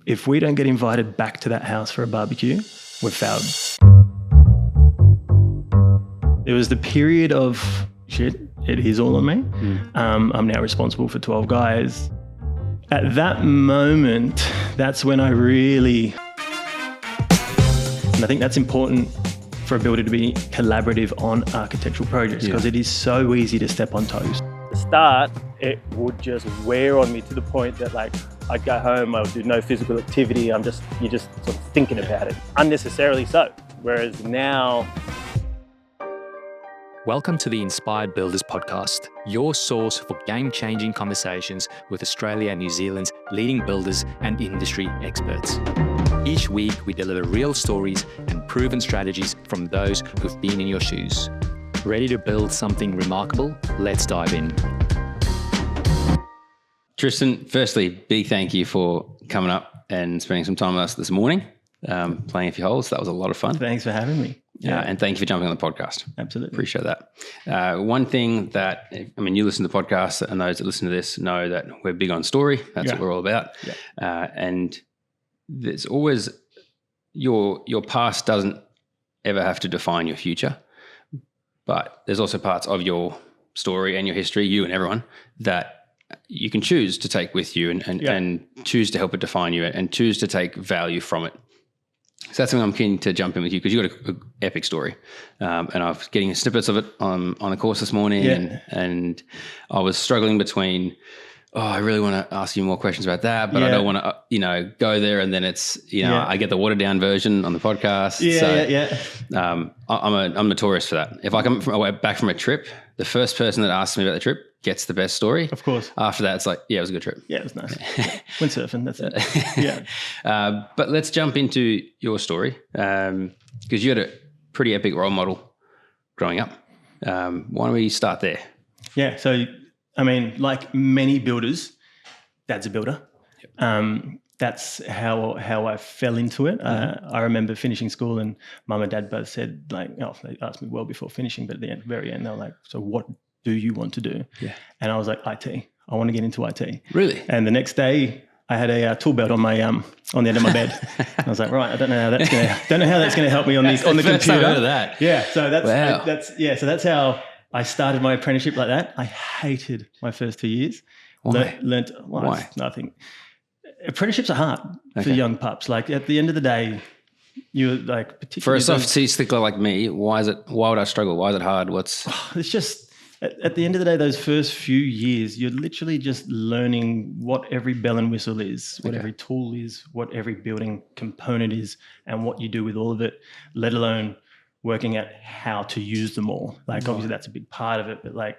if we don't get invited back to that house for a barbecue, we've failed. It was the period of shit, it is all on me. I'm now responsible for 12 guys. At that moment, that's when I really, and I think that's important for a builder to be collaborative on architectural projects because it is so easy to step on toes. At the start, it would just wear on me to the point that like I'd go home, I would do no physical activity. You're just sort of thinking about it, unnecessarily so. Whereas now, welcome to the Inspired Builders podcast, your source for game-changing conversations with Australia and New Zealand's leading builders and industry experts. Each week, we deliver real stories and proven strategies from those who've been in your shoes. Ready to build something remarkable? Let's dive in. Tristan, firstly, big thank you for coming up and spending some time with us this morning, playing a few holes. That was a lot of fun. Thanks for having me. And thank you for jumping on the podcast. Absolutely. Appreciate that. One thing that, you listen to the podcast and those that listen to this know that we're big on story. That's what we're all about. And there's always, your past doesn't ever have to define your future, but there's also parts of your story and your history, you and everyone, that you can choose to take with you and choose to help it define you and choose to take value from it. So that's something I'm keen to jump in with you because you've got an epic story. And I was getting snippets of it on a course this morning and I was struggling between, I really want to ask you more questions about that, but I don't want to, go there and then it's, I get the watered down version on the podcast. I'm notorious for that. If I come back from a trip, the first person that asks me about the trip gets the best story. Of course. After that, it's like, it was a good trip. Yeah, it was nice. Windsurfing, that's it. But let's jump into your story because you had a pretty epic role model growing up. Why don't we start there? Yeah, so, like many builders, Dad's a builder. That's how I fell into it. I remember finishing school and Mum and Dad both said, they asked me well before finishing, but at the very end, they were like, so what do you want to do? Yeah. And I was like, IT. I want to get into IT. Really? And the next day I had a tool belt on my on the end of my bed. I was like, right, I don't know how that's going to help me on the computer. I've heard of that. Yeah. So that's how I started my apprenticeship like that. I hated my first 2 years. Why? Why? I think apprenticeships are hard for young pups. Like at the end of the day, you're like particularly for a soft seat stickler like me. Why would I struggle? Why is it hard? It's just at the end of the day, those first few years, you're literally just learning what every bell and whistle is, what every tool is, what every building component is, and what you do with all of it, let alone working out how to use them all. Like obviously that's a big part of it, but like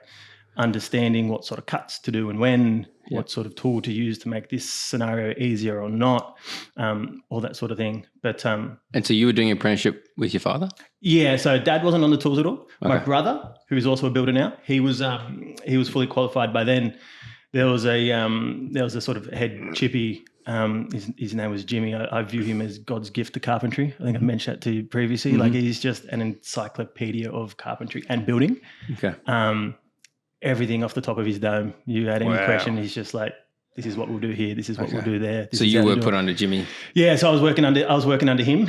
understanding what sort of cuts to do and when, what sort of tool to use to make this scenario easier or not, all that sort of thing. But and so you were doing an apprenticeship with your father? Yeah, so Dad wasn't on the tools at all. My brother, who is also a builder now, he was fully qualified by then. There was a sort of head chippy. His name was Jimmy. I view him as God's gift to carpentry. I think I've mentioned that to you previously. Like he's just an encyclopedia of carpentry and building. Okay. Everything off the top of his dome. You had any question, he's just like, this is what we'll do here. This is what we'll do there. So you were put under Jimmy. Yeah. So I was working under him.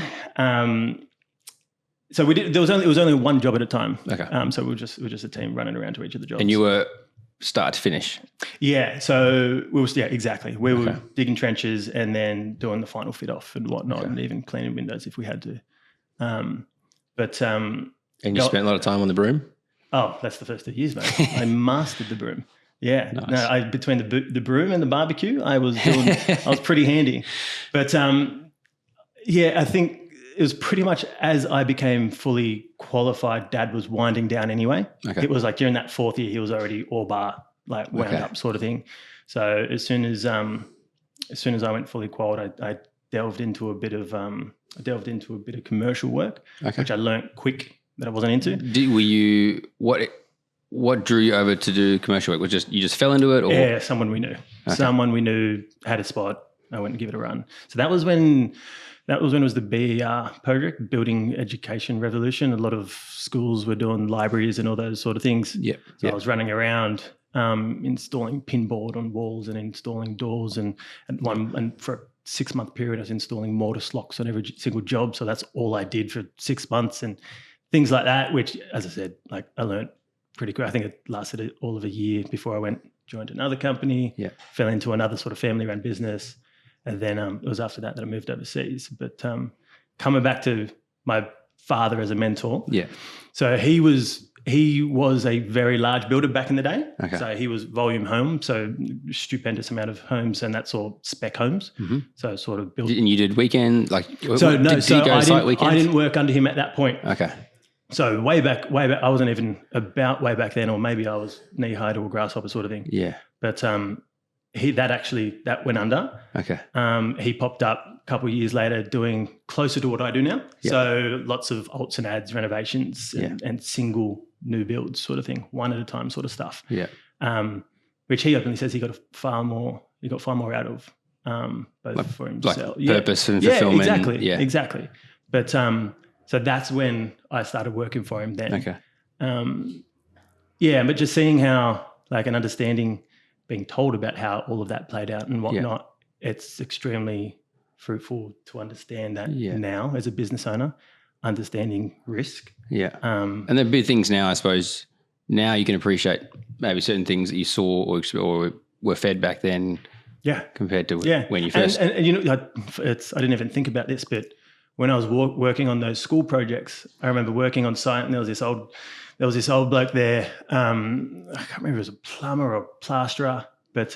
So we did. It was only one job at a time. Okay. So we were just a team running around to each of the jobs. And you were start to finish. Yeah. So we were exactly. We were digging trenches and then doing the final fit off and whatnot, and even cleaning windows if we had to. And you spent a lot of time on the broom. Oh, that's the first 2 years, mate. I mastered the broom. Yeah. Nice. No, between the broom and the barbecue, I was pretty handy. But I think it was pretty much as I became fully qualified, Dad was winding down anyway. Okay. It was like during that fourth year, he was already all bar, like wound up sort of thing. So as soon as I went fully qualified, I delved into a bit of commercial work, which I learnt quick that I wasn't into. What drew you over to do commercial work? Was you just fell into it? Or? Yeah, someone we knew. Okay. Someone we knew had a spot. I went and give it a run. So that was when it was the BER project, Building Education Revolution. A lot of schools were doing libraries and all those sort of things. Yeah. So I was running around installing pinboard on walls and installing doors and for 6-month period, I was installing mortar slocks on every single job. So that's all I did for 6 months and things like that, which, as I said, like I learned pretty quick. I think it lasted all of a year before I joined another company, fell into another sort of family-run business. And then it was after that I moved overseas. But coming back to my father as a mentor. Yeah. So he was a very large builder back in the day. Okay. So he was volume home, so stupendous amount of homes, and that's all spec homes. Mm-hmm. So sort of built. And you did weekend, like, So no, did you go to site weekends? I didn't work under him at that point. Okay. So way back, I wasn't even about way back then, or maybe I was knee high to a grasshopper sort of thing. Yeah. But that went under. Okay. He popped up a couple of years later doing closer to what I do now. Yep. So lots of alts and ads, renovations, and single new builds sort of thing, one at a time sort of stuff. Yeah. Which he openly says he got far more out of, both like, for himself. Like purpose and fulfillment. Exactly. But so that's when I started working for him then. Okay. But just seeing how, like, an understanding, being told about how all of that played out and whatnot, it's extremely fruitful to understand that now as a business owner, understanding risk. Yeah. And there are big things now, I suppose. Now you can appreciate maybe certain things that you saw or were fed back then. Yeah. Compared to when you first. And you know, I didn't even think about this, but when I was working on those school projects, I remember working on site, and there was this old bloke there. I can't remember if it was a plumber or plasterer, but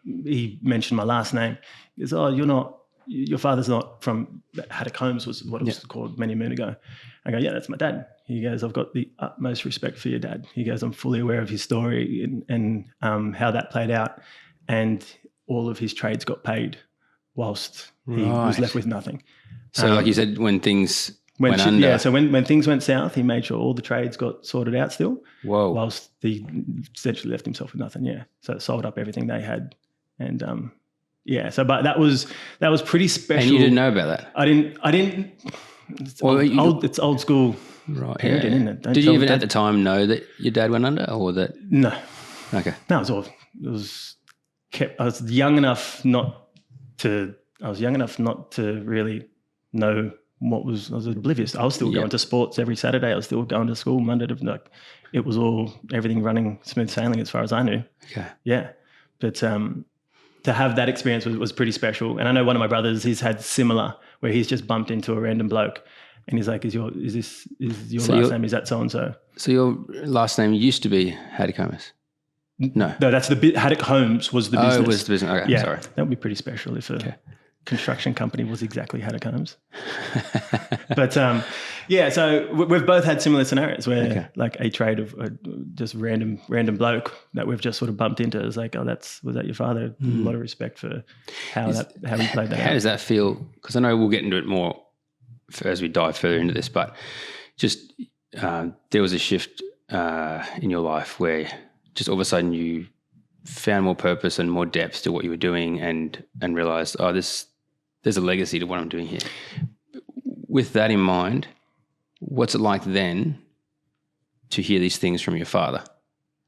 he mentioned my last name. He goes, "Oh, your father's not from Haddock Homes," was what it was called many moon ago. I go, "Yeah, that's my dad." He goes, "I've got the utmost respect for your dad." He goes, "I'm fully aware of his story and how that played out, and all of his trades got paid whilst he was left with nothing." So like you said, when things went under. Yeah, so when things went south, he made sure all the trades got sorted out still. Whoa. Whilst he essentially left himself with nothing, So it sold up everything they had. And but that was pretty special. And you didn't know about that? I didn't. It's old school parenting, isn't it? Did you even at the time know that your dad went under, or that? No. Okay. No, I was young enough not to really know I was oblivious. I was still going to sports every Saturday. I was still going to school Monday to it was everything running smooth sailing as far as I knew. Okay. Yeah. But to have that experience was pretty special. And I know one of my brothers, he's had similar, where he's just bumped into a random bloke and he's like, is your last name, is that so-and-so? So your last name used to be Haddock Homes? No, that's Haddock Homes was the business. Oh, it was the business. Okay, yeah, sorry. That would be pretty special if construction company was exactly Haddock Homes. But so we've both had similar scenarios where like a trade of just random bloke that we've just sort of bumped into. It's like, was that your father? A lot of respect for how he played that out. How does that feel? Because I know we'll get into it more as we dive further into this, but just there was a shift in your life where just all of a sudden you found more purpose and more depth to what you were doing and realised, there's a legacy to what I'm doing here. With that in mind, what's it like then to hear these things from your father?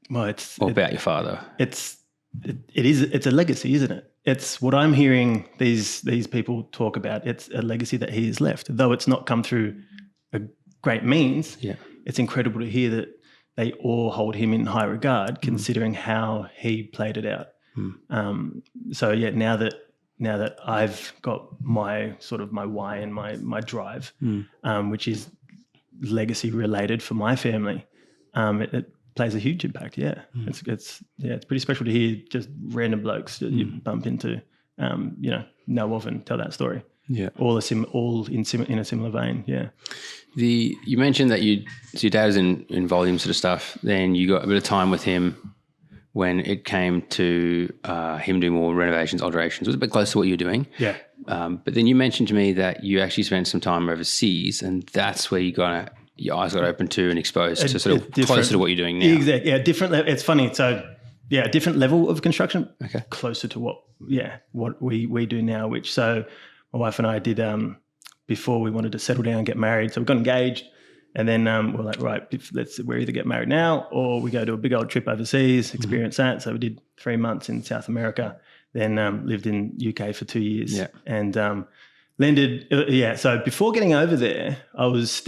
Well, about your father. It's a legacy, isn't it? It's what I'm hearing these people talk about. It's a legacy that he has left, though it's not come through a great means. Yeah, it's incredible to hear that they all hold him in high regard, considering how he played it out. Now that I've got my sort of my why and my drive, which is legacy related for my family, it plays a huge impact. Yeah, it's pretty special to hear just random blokes that you bump into, know of and tell that story. Yeah, all in a similar vein. Yeah. You mentioned that your dad was in volume sort of stuff. Then you got a bit of time with him when it came to him doing more renovations, alterations. It was a bit close to what you were doing. Yeah. But then you mentioned to me that you actually spent some time overseas, and that's where your eyes got open to and exposed to sort of closer to what you're doing now. Exactly. Yeah, different. It's funny. So, a different level of construction. Okay. Closer to what we do now. Which my wife and I did before we wanted to settle down and get married. So we got engaged. And then we're like, right, we're either get married now or we go to a big old trip overseas, experience that. So we did 3 months in South America. then lived in UK for 2 years, Yeah. and landed. So before getting over there, I was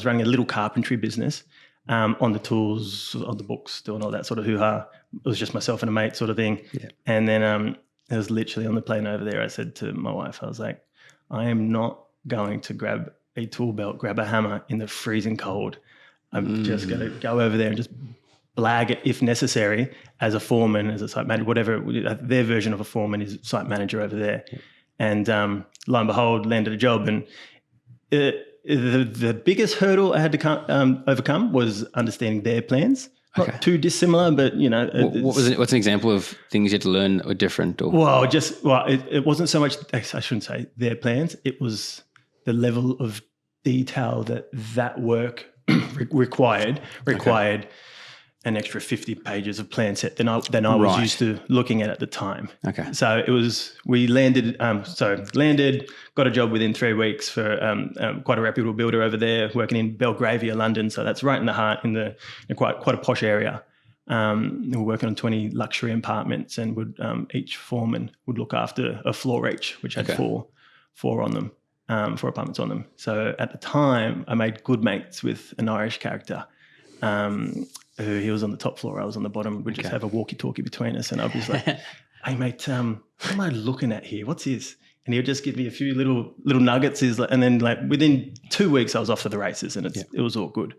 running a little carpentry business, on the tools, on the books, doing all that sort of hoo-ha. It was just myself and a mate sort of thing. Yeah. And then it was literally on the plane over there, I said to my wife, I was like, I am not going to grab a tool belt, grab a hammer in the freezing cold. I'm just going to go over there and just blag it if necessary as a foreman, as a site manager, whatever. Their version of a foreman is site manager over there. Yeah. And lo and behold, landed a job. And the biggest hurdle I had to overcome was understanding their plans. Not too dissimilar, but what's an example of things you had to learn or different? Or it wasn't so much. I shouldn't say their plans. It was the level of detail that work required an extra 50 pages of plan set than I was used to looking at the time. Okay. So we landed, got a job within 3 weeks for quite a reputable builder over there working in Belgravia, London. So that's right in the heart, in quite a posh area. We're working on 20 luxury apartments, and each foreman would look after a floor each, which had four on them, 4 apartments on them. So at the time, I made good mates with an Irish character. He was on the top floor, I was on the bottom. We'd just have a walkie-talkie between us, and I'd be like, "Hey mate, what am I looking at here? What's this?" And he would just give me a few little nuggets. And then within 2 weeks, I was off to the races, and it was all good.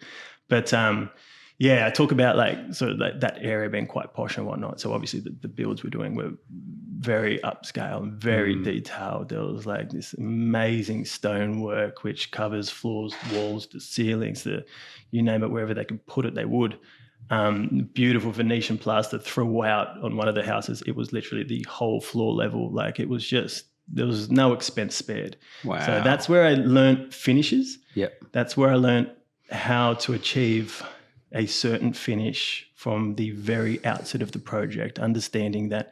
But I talk about that area being quite posh and whatnot. So obviously the builds we're doing were very upscale and very detailed. There was this amazing stonework which covers floors, walls, the ceilings, you name it, wherever they could put it, they would. Beautiful Venetian plaster throughout on one of the houses. It was literally the whole floor level. It was just, there was no expense spared. Wow. So that's where I learned finishes. Yep. That's where I learned how to achieve a certain finish from the very outset of the project, understanding that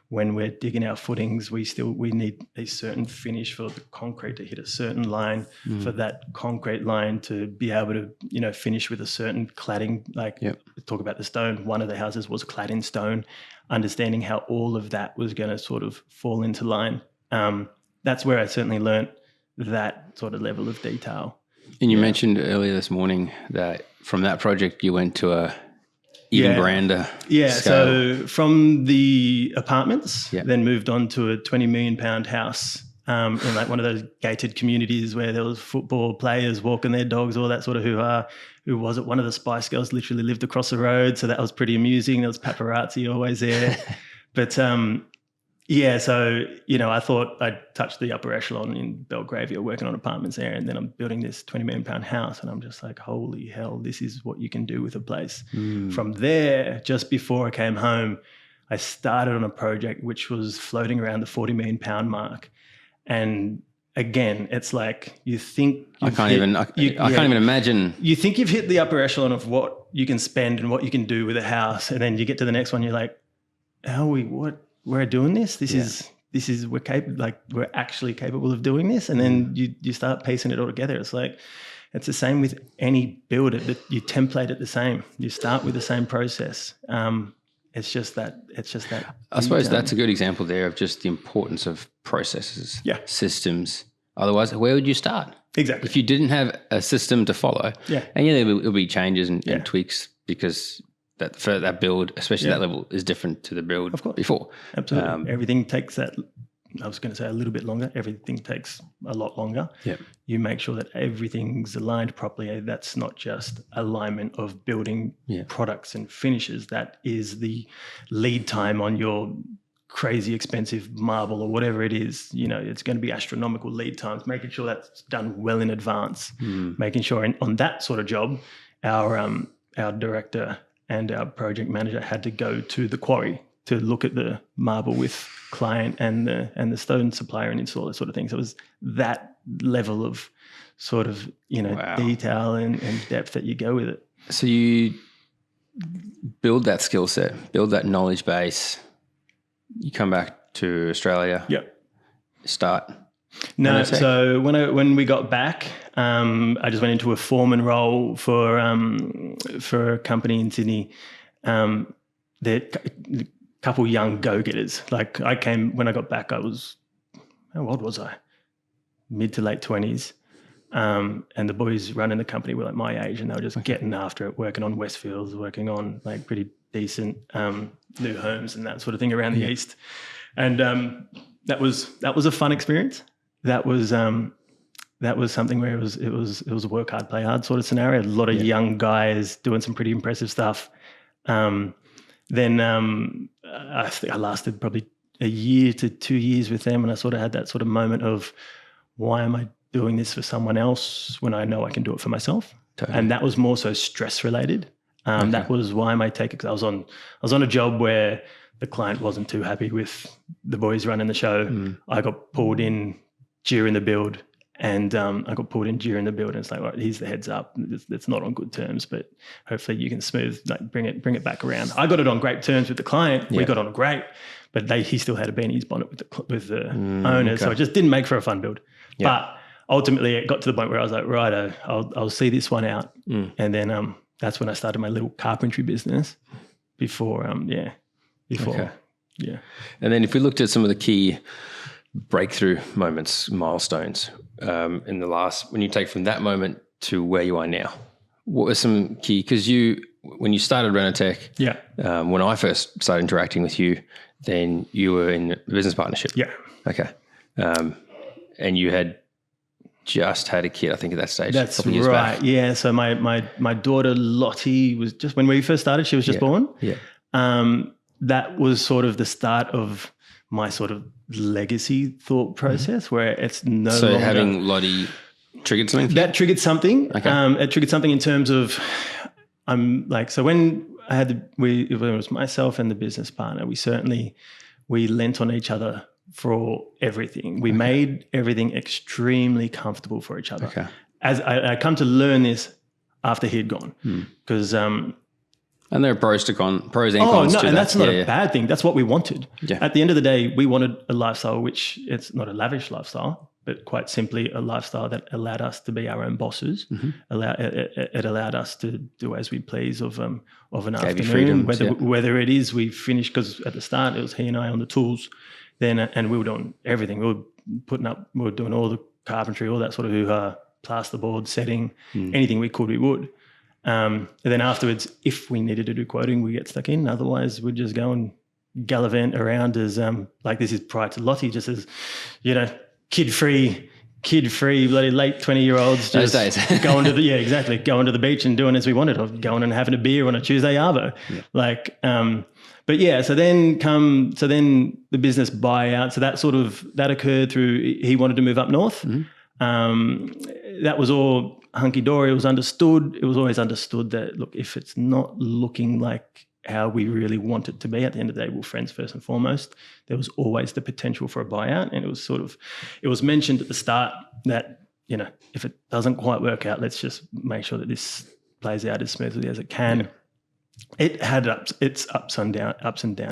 when we're digging our footings, we need a certain finish for the concrete to hit a certain line, for that concrete line to be able to, finish with a certain cladding. Talk about the stone. One of the houses was clad in stone, understanding how all of that was going to sort of fall into line. That's where I certainly learnt that sort of level of detail. And you mentioned earlier this morning that from that project you went to a even grander scale. So from the apartments, then moved on to a £20 million house in one of those gated communities where there was football players walking their dogs, all that sort of hoo-ha. Who was it? One of the Spice Girls literally lived across the road, so that was pretty amusing. There was paparazzi always there. But so, I thought I'd touch the upper echelon in Belgravia working on apartments there, and then I'm building this £20 million house, and I'm just like, holy hell, this is what you can do with a place. From there, just before I came home, I started on a project which was floating around the £40 million mark. And again, it's like you think... I can't even imagine. You think you've hit the upper echelon of what you can spend and what you can do with a house, and then you get to the next one, you're like, we're doing this. This is we're capable. We're actually capable of doing this. And then you start piecing it all together. It's it's the same with any builder. That you template it the same. You start with the same process. It's just that. I suppose that's a good example there of just the importance of processes, systems. Otherwise, where would you start? Exactly. If you didn't have a system to follow. Yeah. And there'll be changes and tweaks because. That build, especially that level, is different to the build before. Absolutely. Everything takes that, I was going to say a little bit longer. Everything takes a lot longer. Yeah. You make sure that everything's aligned properly. That's not just alignment of building products and finishes. That is the lead time on your crazy expensive marble or whatever it is. It's going to be astronomical lead times, making sure that's done well in advance, making sure on that sort of job, our director and our project manager had to go to the quarry to look at the marble with client and the stone supplier and installer sort of thing. So it was that level of sort of, detail and depth that you go with it. So you build that skill set, build that knowledge base. You come back to Australia. Yep. Start. No, so when we got back, I just went into a foreman role for a company in Sydney. That couple young go-getters. Like when I got back, I was, how old was I? Mid to late 20s. And the boys running the company were like my age, and they were just getting after it, working on Westfields, working on like pretty decent new homes and that sort of thing around the east. And that was a fun experience. That was something where it was a work hard, play hard sort of scenario. A lot of young guys doing some pretty impressive stuff. Then I think I lasted probably a year to 2 years with them, and I sort of had that sort of moment of, why am I doing this for someone else when I know I can do it for myself? Totally. And that was more so stress related. That was why am I taking, because I was on a job where the client wasn't too happy with the boys running the show. I got pulled in during the build, and it's like, all right, here's the heads up. It's not on good terms, but hopefully you can bring it back around. I got it on great terms with the client. We got on great, but he still had a bee in his bonnet with the owners, so it just didn't make for a fun build. But ultimately, it got to the point where I was like, right, I'll see this one out. And then that's when I started my little carpentry business before. And then if we looked at some of the key breakthrough moments, milestones in the last, when you take from that moment to where you are now, what were some key, because when you started Renotech, when I first started interacting with you, then you were in a business partnership. Yeah. Okay. And you had just had a kid, I think, at that stage. That's a couple years right. back. Yeah. So my daughter Lottie was just, when we first started, she was just born. Yeah. That was sort of the start of my sort of legacy thought process, where it's no longer. So having Lottie triggered something? That triggered something. Okay. It triggered something in terms of, so when I had it was myself and the business partner, we lent on each other for everything. We made everything extremely comfortable for each other. Okay. As I come to learn this after he'd gone, because and there are pros and cons to that. And that's not a bad thing. That's what we wanted. Yeah. At the end of the day, we wanted a lifestyle which, it's not a lavish lifestyle, but quite simply a lifestyle that allowed us to be our own bosses. It allowed us to do as we please of an afternoon, whether it is we finished, because at the start it was he and I on the tools, then and we were doing everything. We were doing all the carpentry, all that sort of plasterboard setting, anything we could, we would. And then afterwards, if we needed to do quoting, we get stuck in. Otherwise, we'd just go and gallivant around as like this is prior to Lottie, just as, kid-free, bloody late 20-year-olds just going to the beach and doing as we wanted, or going and having a beer on a Tuesday arvo. So then the business buyout. So that occurred through, he wanted to move up north. That was all hunky-dory. It was understood. It was always understood that, look, if it's not looking like how we really want it to be, at the end of the day, we're friends first and foremost. There was always the potential for a buyout, and it was mentioned at the start that, if it doesn't quite work out, let's just make sure that this plays out as smoothly as it can. Yeah. It had its ups and downs,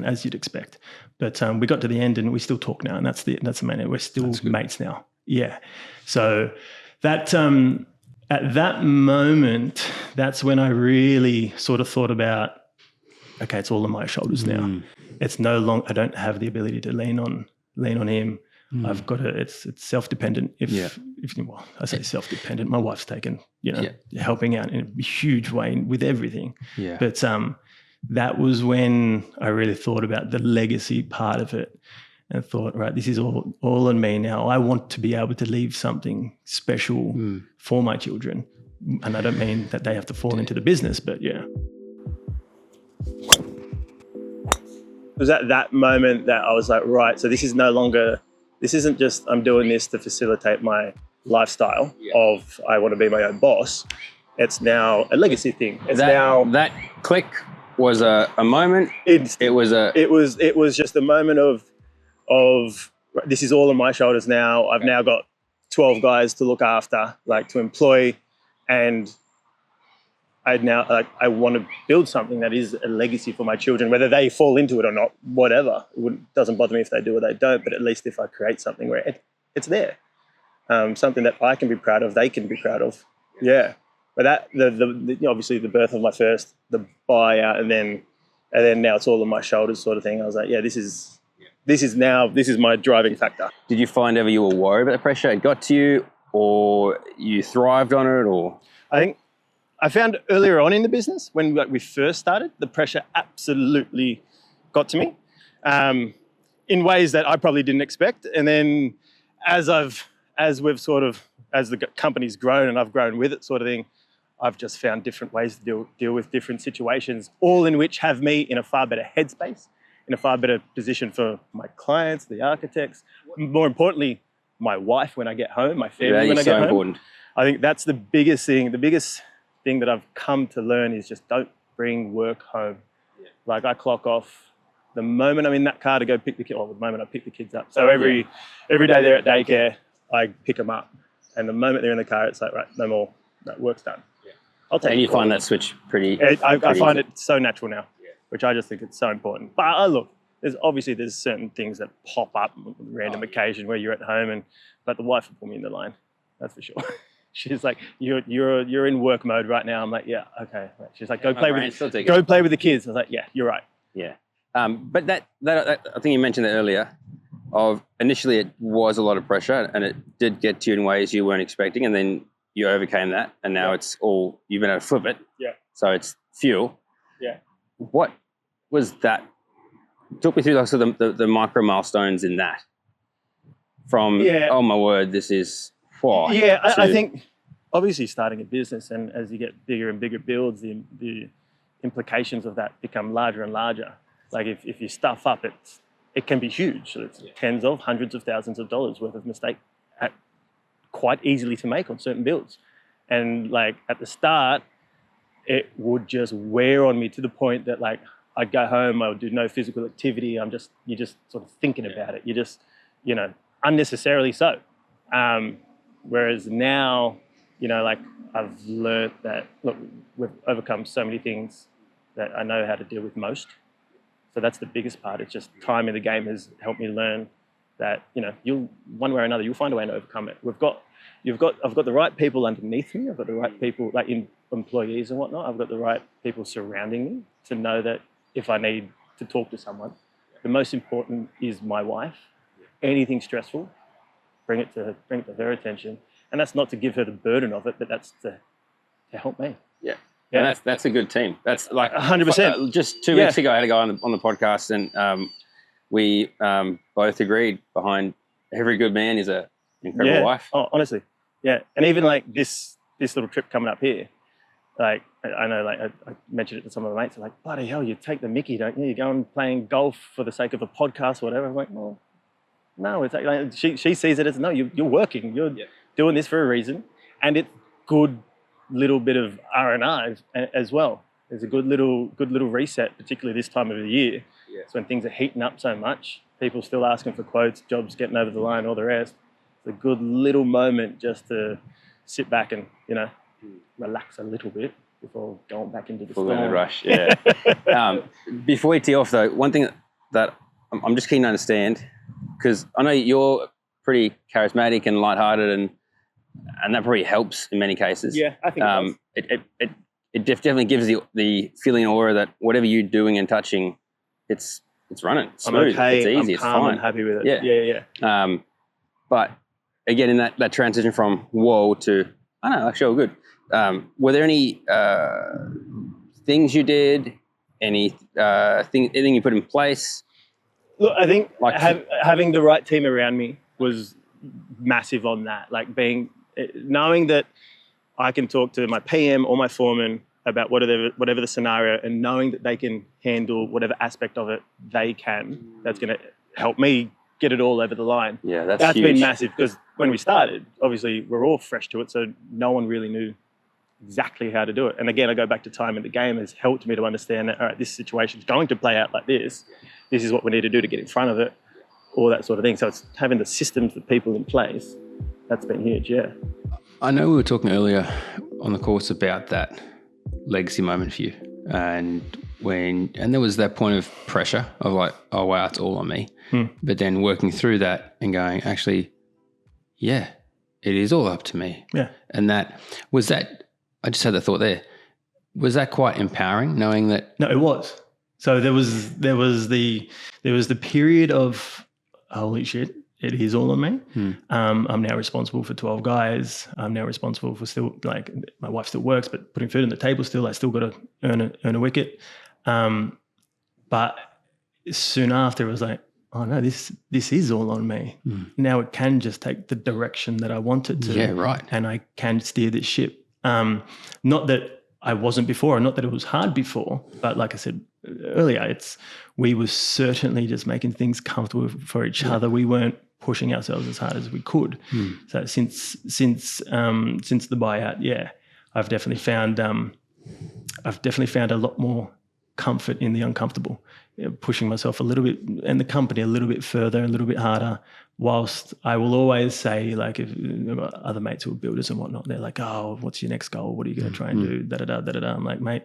as you'd expect. But we got to the end, and we still talk now, and that's the main. We're still mates now. Yeah. So that at that moment, that's when I really sort of thought about, okay, it's all on my shoulders now. It's no longer, I don't have the ability to lean on him. I've got to, it's self-dependent. I say self-dependent, my wife's taken, helping out in a huge way with everything. Yeah. But that was when I really thought about the legacy part of it, and thought, right, this is all on me now. I want to be able to leave something special for my children. And I don't mean that they have to fall into the business, but yeah. It was at that moment that I was like, right, so this isn't just I'm doing this to facilitate my lifestyle of I want to be my own boss. It's now a legacy thing. That click was a moment. It was just a moment of this is all on my shoulders now. I've now got 12 guys to look after, to employ, and I want to build something that is a legacy for my children, whether they fall into it or not, whatever. It doesn't bother me if they do or they don't, but at least if I create something where it's there, something that I can be proud of, they can be proud of. Yeah. But that, obviously the birth of my first, the buyout, and then And then now it's all on my shoulders sort of thing. I was like, yeah, this is my driving factor. Did you find ever you were worried about the pressure it got to you, or you thrived on it, or? I think I found earlier on in the business when we first started, the pressure absolutely got to me in ways that I probably didn't expect. And then as the company's grown and I've grown with it sort of thing, I've just found different ways to deal with different situations, all in which have me in a far better headspace, in a far better position for my clients, the architects, more importantly, my wife when I get home, my family when I get home. Important. I think that's the biggest thing. The biggest thing that I've come to learn is just don't bring work home. Yeah. Like I clock off the moment I'm in that car to go pick the kids. Well, the moment I pick the kids up. So every day they're at daycare, I pick them up, and the moment they're in the car, it's like right, no more. That work's done. Yeah. I'll take. And you find that switch pretty. I find it so natural now, which I just think it's so important. But look, there's certain things that pop up on random occasion where you're at home, but the wife will pull me in the line. That's for sure. She's like, you're in work mode right now. I'm like, yeah, okay. She's like, go play with the kids. I was like, yeah, you're right. Yeah. But that I think you mentioned that earlier. Of initially it was a lot of pressure and it did get to you in ways you weren't expecting, and then you overcame that, and now it's all you've been able to flip it. Yeah. So it's fuel. Yeah. What was that? Talk me through the micro milestones in that. From oh my word, this is what. Yeah, I think obviously starting a business, and as you get bigger and bigger builds, the implications of that become larger and larger. Like if you stuff up, it can be huge. So it's tens of hundreds of thousands of dollars worth of mistake quite easily to make on certain builds. And like at the start, it would just wear on me to the point that like I'd go home, I would do no physical activity. You're just sort of thinking about it. You just, unnecessarily so. Whereas now, like I've learned that, look, we've overcome so many things that I know how to deal with most. So that's the biggest part. It's just time in the game has helped me learn that, you'll one way or another, you'll find a way to overcome it. I've got the right people underneath me. I've got the right people, like employees and whatnot. I've got the right people surrounding me to know that if I need to talk to someone, the most important is my wife. Anything stressful, bring it to her attention. And that's not to give her the burden of it, but that's to help me. Yeah. Yeah, and that's a good team. That's like 100%. Just 2 weeks ago, I had a guy on the podcast, and we both agreed behind every good man is an incredible wife. Oh, honestly, yeah. And even like this little trip coming up here, like I know, like I mentioned it to some of my mates. They're like, bloody hell, you take the mickey, don't you? You go and playing golf for the sake of a podcast or whatever. I'm like, well, no. It's like she sees it as no, you're working, you're doing this for a reason, and it's good. Little bit of R&R as well. There's a good little reset, particularly this time of the year. Yeah. So when things are heating up so much, people still asking for quotes, jobs getting over the line, all the rest. It's a good little moment just to sit back and relax a little bit before going back into the storm. The rush, yeah. Before we tee off though, one thing that I'm just keen to understand, because I know you're pretty charismatic and lighthearted and that probably helps in many cases. Yeah, I think it definitely gives the feeling and aura that whatever you're doing and touching, it's running smooth. I'm okay. It's easy. I'm calm, it's fine. I'm happy with it. Yeah. But again, in that transition from whoa to I don't know, actually, all good. Were there any things you did? Anything you put in place? Look, I think having the right team around me was massive on that. Like knowing that I can talk to my PM or my foreman about whatever the scenario, and knowing that they can handle whatever aspect of it they can, that's going to help me get it all over the line. Yeah, that's huge. Been massive, because when we started, obviously we're all fresh to it, so no one really knew exactly how to do it. And again, I go back to time in the game has helped me to understand that, all right, this situation is going to play out like this. This is what we need to do to get in front of it, all that sort of thing. So it's having the systems, the people in place, that's been huge, yeah. I know we were talking earlier on the course about that legacy moment for you, and there was that point of pressure of like, oh wow, it's all on me. But then working through that and going, actually, yeah, it is all up to me. Yeah. And I just had the thought there. Was that quite empowering, knowing that? No, it was. So there was the period of holy shit, it is all on me. I'm now responsible for 12 guys. I'm now responsible for still, like, my wife still works, but putting food on the table still. I still got to earn a wicket. But soon after, it was like, oh no, this is all on me. Now it can just take the direction that I want it to. Yeah, right. And I can steer this ship. Not that I wasn't before, or not that it was hard before, but like I said earlier, we were certainly just making things comfortable for each other. We weren't pushing ourselves as hard as we could. So since the buyout, I've definitely found a lot more comfort in the uncomfortable, pushing myself a little bit and the company a little bit further, a little bit harder. Whilst I will always say, like, if other mates who are builders and whatnot, they're like, oh, what's your next goal? What are you going to try and do? Da-da-da. I'm like, mate,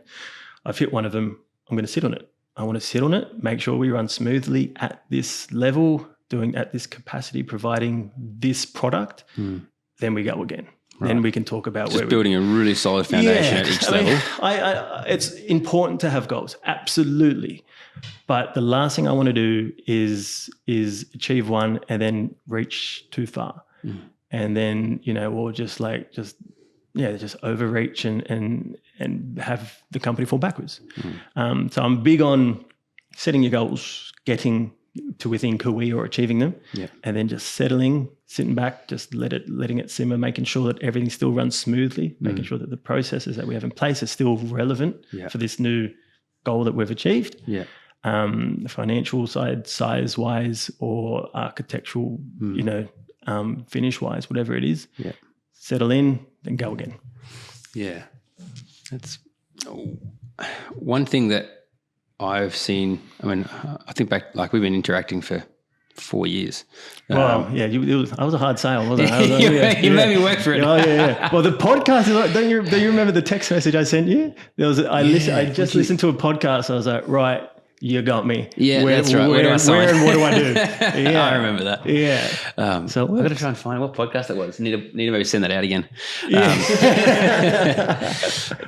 I've hit one of them. I'm going to sit on it. I want to sit on it, make sure we run smoothly at this level, doing at this capacity, providing this product. Then we go again. Right. Then we can talk about just building a really solid foundation at each level. It's important to have goals, absolutely. But the last thing I want to do is achieve one and then reach too far, and then or just overreach and have the company fall backwards. So I'm big on setting your goals, getting to within KUI or achieving them, and then just sitting back, just letting it simmer, making sure that everything still runs smoothly, making sure that the processes that we have in place are still relevant for this new goal that we've achieved. The financial side, size-wise, or architectural, finish-wise, whatever it is. Settle in, then go again. Yeah, that's one thing that I've seen. I mean, I think back, like, we've been interacting for 4 years. Wow, I was a hard sale, wasn't I? You made me work for it. Oh yeah. Well, the podcast is like, do you remember the text message I sent you? I just listened to a podcast. I was like, right, you got me. Yeah, that's right. Where and what do I do? Yeah, I remember that. Yeah. So I've got to try and find what podcast it was. Need to maybe send that out again.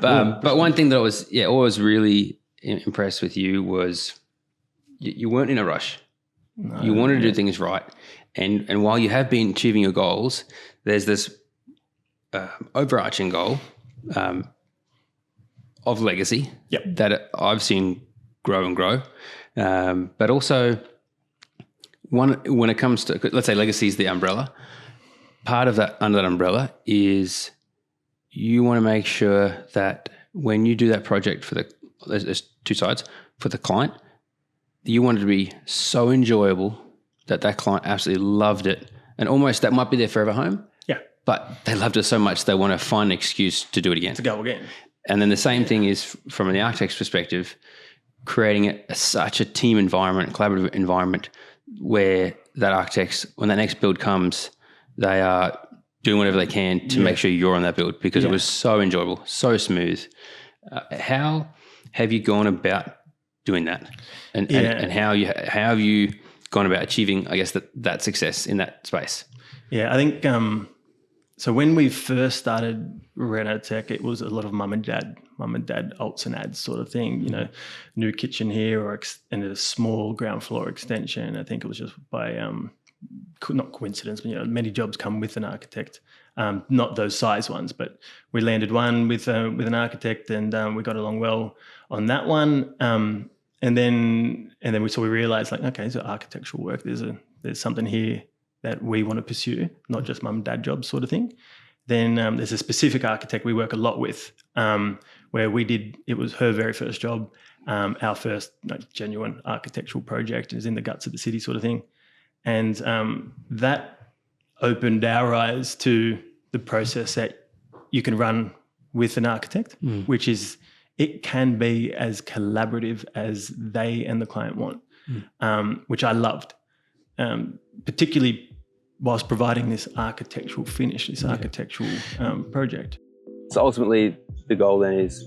But one thing that I was always really impressed with you was you weren't in a rush. No, you wanted to do things right. And while you have been achieving your goals, there's this overarching goal of legacy that I've seen grow and grow. But also when it comes to, let's say legacy is the umbrella, part of that, under that umbrella, is you want to make sure that when you do that project there's two sides, for the client, you want it to be so enjoyable that client absolutely loved it, and almost that might be their forever home. Yeah. But they loved it so much they want to find an excuse to do it again. To go again. And then the same thing is from the architect's perspective, creating such a team environment, collaborative environment, where that architects, when that next build comes, they are doing whatever they can to make sure you're on that build, because it was so enjoyable, so smooth. How have you gone about doing that, and how have you gone about achieving, I guess, that success in that space? Yeah, I think so. When we first started Renotech, it was a lot of mum and dad alts and ads sort of thing. New kitchen here, and a small ground floor extension. I think it was just by not coincidence, but many jobs come with an architect. Not those size ones, but we landed one with an architect, and we got along well on that one. And then we realized, like, okay, so architectural work, there's something here that we want to pursue, not just mum and dad jobs sort of thing. Then there's a specific architect we work a lot with, where it was her very first job, our first genuine architectural project. Is in the guts of the city sort of thing. And that opened our eyes to the process that you can run with an architect, which is, it can be as collaborative as they and the client want, which I loved, particularly whilst providing this architectural finish, this architectural project. So ultimately, the goal then is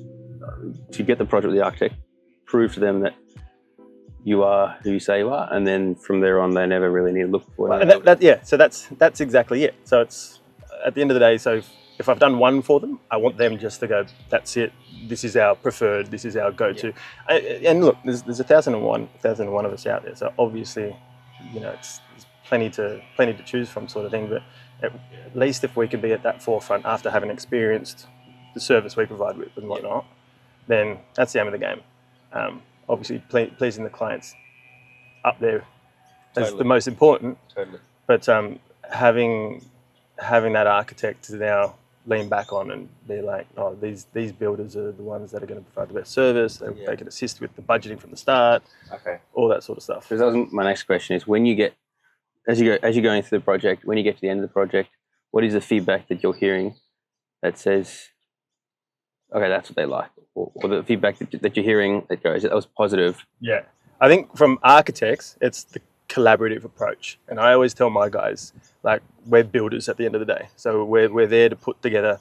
to get the project with the architect, prove to them that you are who you say you are, and then from there on, they never really need to look for it. So that's exactly it. So it's, at the end of the day, so if I've done one for them, I want them just to go, that's it. This is our preferred. This is our go-to. Yeah. And look, there's 1,001 of us out there. So obviously, there's plenty to choose from, sort of thing. But at least if we can be at that forefront after having experienced the service we provide with and whatnot, then that's the aim of the game. Obviously, pleasing the clients up there is the most important. Totally. But having that architect to now lean back on and be like, oh, these builders are the ones that are going to provide the best service. They can assist with the budgeting from the start. Okay. All that sort of stuff. Because that was my next question: is when you get as you're going through the project, when you get to the end of the project, what is the feedback that you're hearing that says, okay, that's what they like, or the feedback that you're hearing that goes, that was positive? Yeah, I think from architects, it's the collaborative approach. And I always tell my guys, like, we're builders at the end of the day. So we're there to put together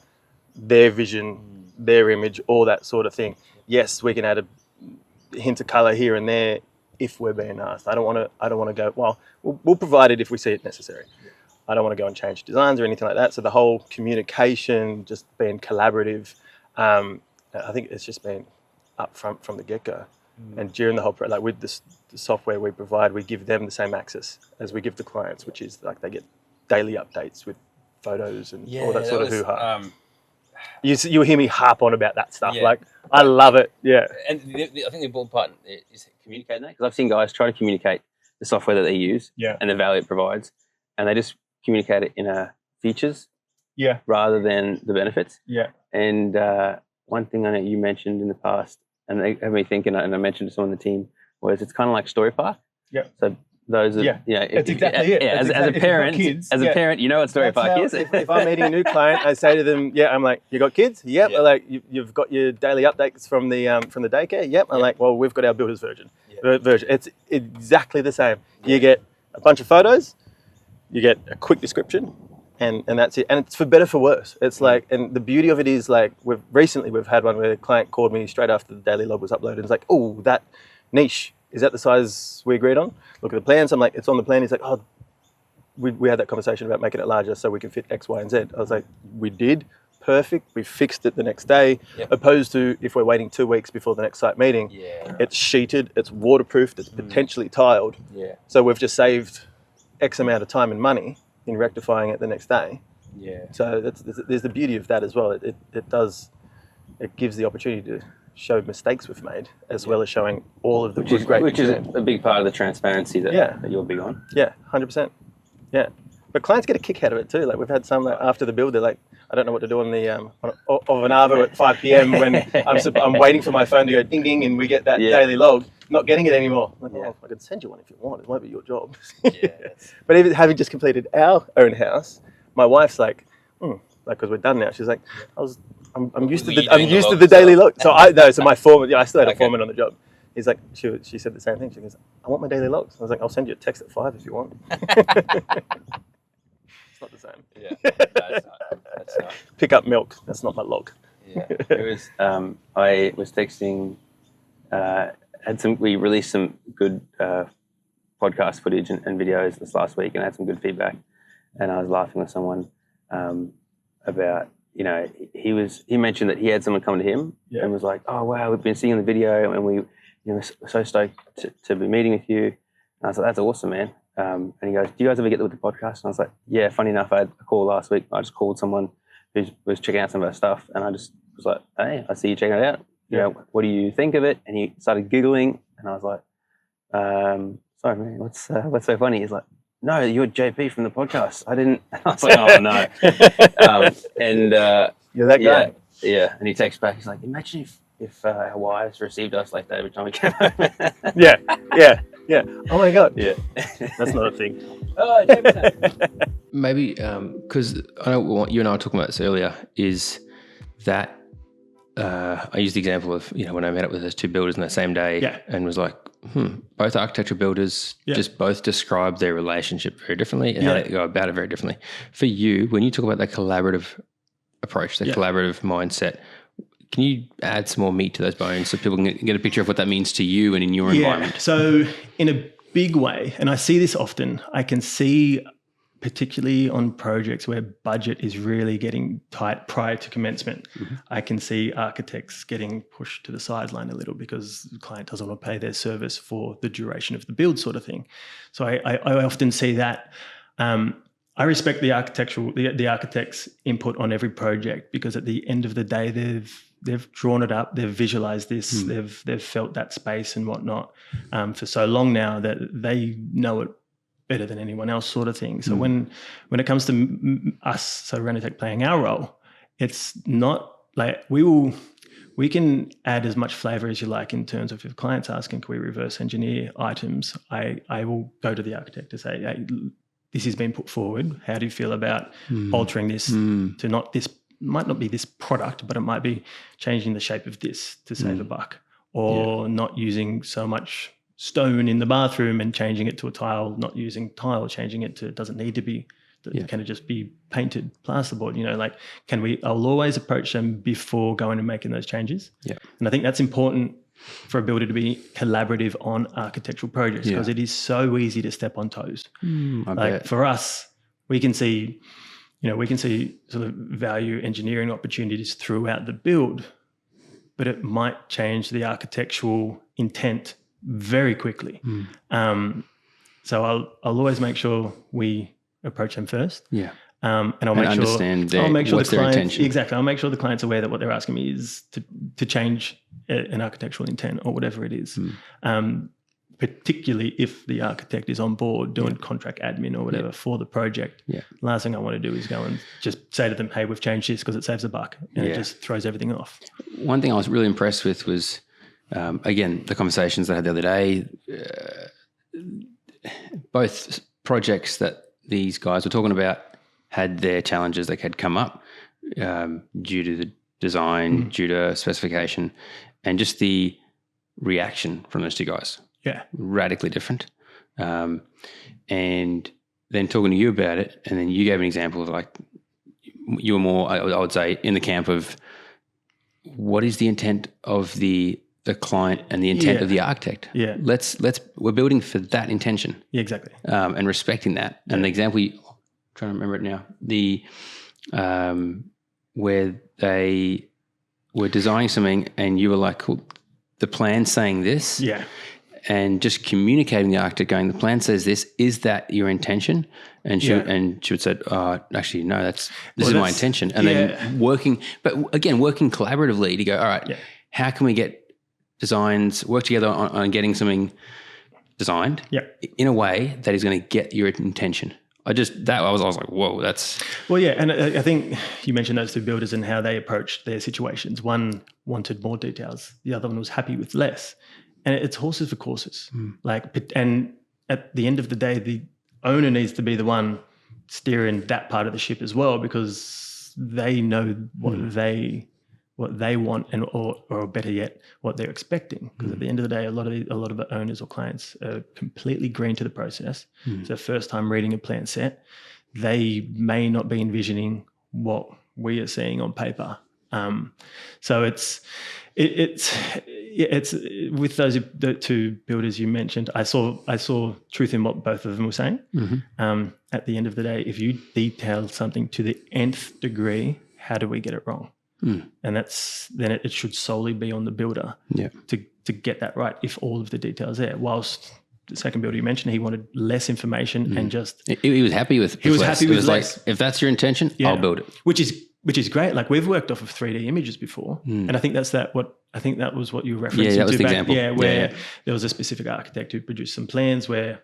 their vision, their image, all that sort of thing. Yes, we can add a hint of colour here and there if we're being asked. I don't want to go, well, we'll provide it if we see it necessary. I don't want to go and change designs or anything like that. So the whole communication, just being collaborative, I think it's just been up front from the get-go. And during the whole like with the software we provide, we give them the same access as we give the clients, which is like they get daily updates with photos and all that sort of hoo-ha. You'll hear me harp on about that stuff. Like, I love it. Yeah. And I think the important part is communicating that, because I've seen guys try to communicate the software that they use and the value it provides, and they just communicate it in features rather than the benefits. Yeah. And one thing I know you mentioned in the past, and they have me thinking, and I mentioned to someone on the team, was it's kind of like Story Park. Yeah. So those are, it's exactly it. As a parent, you know what Story Park is. If I'm meeting a new client, I say to them, I'm like, you got kids? Yep. I'm like, you've got your daily updates from the daycare? Yep. I'm like, well, we've got our builder's version. It's exactly the same. You get a bunch of photos, you get a quick description, and that's it. And it's for better, for worse. It's like, and the beauty of it is, like, we've had one where a client called me straight after the daily log was uploaded. It's like, oh, that niche, is that the size we agreed on? Look at the plans. I'm like, it's on the plan. He's like, oh, we had that conversation about making it larger so we can fit X, Y, and Z. I was like, we did. Perfect. We fixed it the next day. Opposed to if we're waiting 2 weeks before the next site meeting, it's sheeted, it's waterproofed, it's potentially tiled. Yeah. So we've just saved X amount of time and money in rectifying it the next day. Yeah. So there's the beauty of that as well. It gives the opportunity to show mistakes we've made, as well as showing all of the which is a big part of the transparency that you're big on. Yeah, 100%. Yeah, but clients get a kick out of it too. Like, we've had some that after the build, they're like, I don't know what to do on the of an Arvo at 5 p.m. when I'm waiting for my phone to go ding ding, and we get that daily log, not getting it anymore. I'm like, I can send you one if you want. It won't be your job. But even having just completed our own house, my wife's like, because we're done now. She's like, I'm used to the daily log. So my foreman, I still had a foreman on the job. He's like, she said the same thing. She goes, I want my daily logs. I was like, I'll send you a text at 5 if you want. It's not the same. Yeah, that's not. Pick up milk. That's not my log. Yeah, it was. I was texting. We released some good podcast footage and videos this last week, and had some good feedback. And I was laughing with someone about, he mentioned that he had someone come to him and was like, oh wow, we've been seeing the video and we we're so stoked to be meeting with you. And I was like, that's awesome, man. And he goes, do you guys ever get with the podcast? And I was like, yeah, funny enough, I had a call last week. I just called someone who was checking out some of our stuff, and I just was like, hey, I see you checking it out. What do you think of it? And he started giggling, and I was like, sorry, man, what's so funny? He's like, no, you're JP from the podcast. I didn't. I was like, oh no. You're that guy. Yeah. And he texts back. He's like, imagine if our wives received us like that every time we came home. Yeah. Oh my God. Yeah. That's not a thing. Maybe because I know what you and I were talking about this earlier is that I used the example of when I met up with those two builders on that same day and was like, both architectural builders just both describe their relationship very differently and how they go about it very differently. For you, when you talk about that collaborative approach, that collaborative mindset, can you add some more meat to those bones so people can get a picture of what that means to you and in your environment? So in a big way, and I see this often, I can see particularly on projects where budget is really getting tight prior to commencement, I can see architects getting pushed to the sideline a little because the client doesn't want to pay their service for the duration of the build sort of thing. So I often see that. I respect the architect's input on every project, because at the end of the day, they've drawn it up, they've visualized this, they've felt that space and whatnot for so long now that they know it better than anyone else, sort of thing. So when it comes to us, so Renotech playing our role, it's not like we can add as much flavor as you like in terms of if clients asking, can we reverse engineer items? I will go to the architect to say, hey, this has been put forward. How do you feel about altering this to not this? Might not be this product, but it might be changing the shape of this to save a buck, or not using so much stone in the bathroom and changing it to a tile, not using tile, changing it to, it doesn't need to be, can it just be painted plasterboard? I'll always approach them before going and making those changes. Yeah. And I think that's important for a builder to be collaborative on architectural projects, because it is so easy to step on toes. For us, we can see sort of value engineering opportunities throughout the build, but it might change the architectural intent very quickly. So I'll always make sure we approach them first. Yeah. And I'll make sure what's their intention. Exactly. I'll make sure the client's aware that what they're asking me is to change an architectural intent or whatever it is. Particularly if the architect is on board doing contract admin or whatever for the project. Yeah. Last thing I want to do is go and just say to them, hey, we've changed this because it saves a buck, and it just throws everything off. One thing I was really impressed with was, again, the conversations that I had the other day, both projects that these guys were talking about had their challenges that had come up due to the design, due to specification, and just the reaction from those two guys. Yeah. Radically different. And then talking to you about it, and then you gave an example of like, you were more, I would say, in the camp of what is the intent of the client and the intent of the architect. Yeah. We're building for that intention. Yeah, exactly. And respecting that. Yeah. And the example, I'm trying to remember it now, where they were designing something and you were like, cool, the plan's saying this. Yeah. And just communicating the architect going, the plan says this, is that your intention? And she would say, actually, no, this is my intention. And then working collaboratively to go, all right, how can we get work together on getting something designed in a way that is going to get your intention? I was like, whoa, that's... Well, yeah, and I think you mentioned those two builders and how they approached their situations. One wanted more details. The other one was happy with less. And it's horses for courses. And at the end of the day, the owner needs to be the one steering that part of the ship as well, because they know what they want, and or better yet, what they're expecting. Because at the end of the day, a lot of the owners or clients are completely green to the process. It's their first time reading a plan set. They may not be envisioning what we are seeing on paper. So it's with the two builders you mentioned, I saw truth in what both of them were saying. At the end of the day, if you detail something to the nth degree, how do we get it wrong? And then it should solely be on the builder to get that right, if all of the details there. Whilst the second builder you mentioned, he wanted less information and just... He was happy with less. It was like, if that's your intention, I'll build it. Which is great. Like, we've worked off of 3D images before, and I think that was what you were referencing. Yeah, that was the example. Yeah, where there was a specific architect who produced some plans where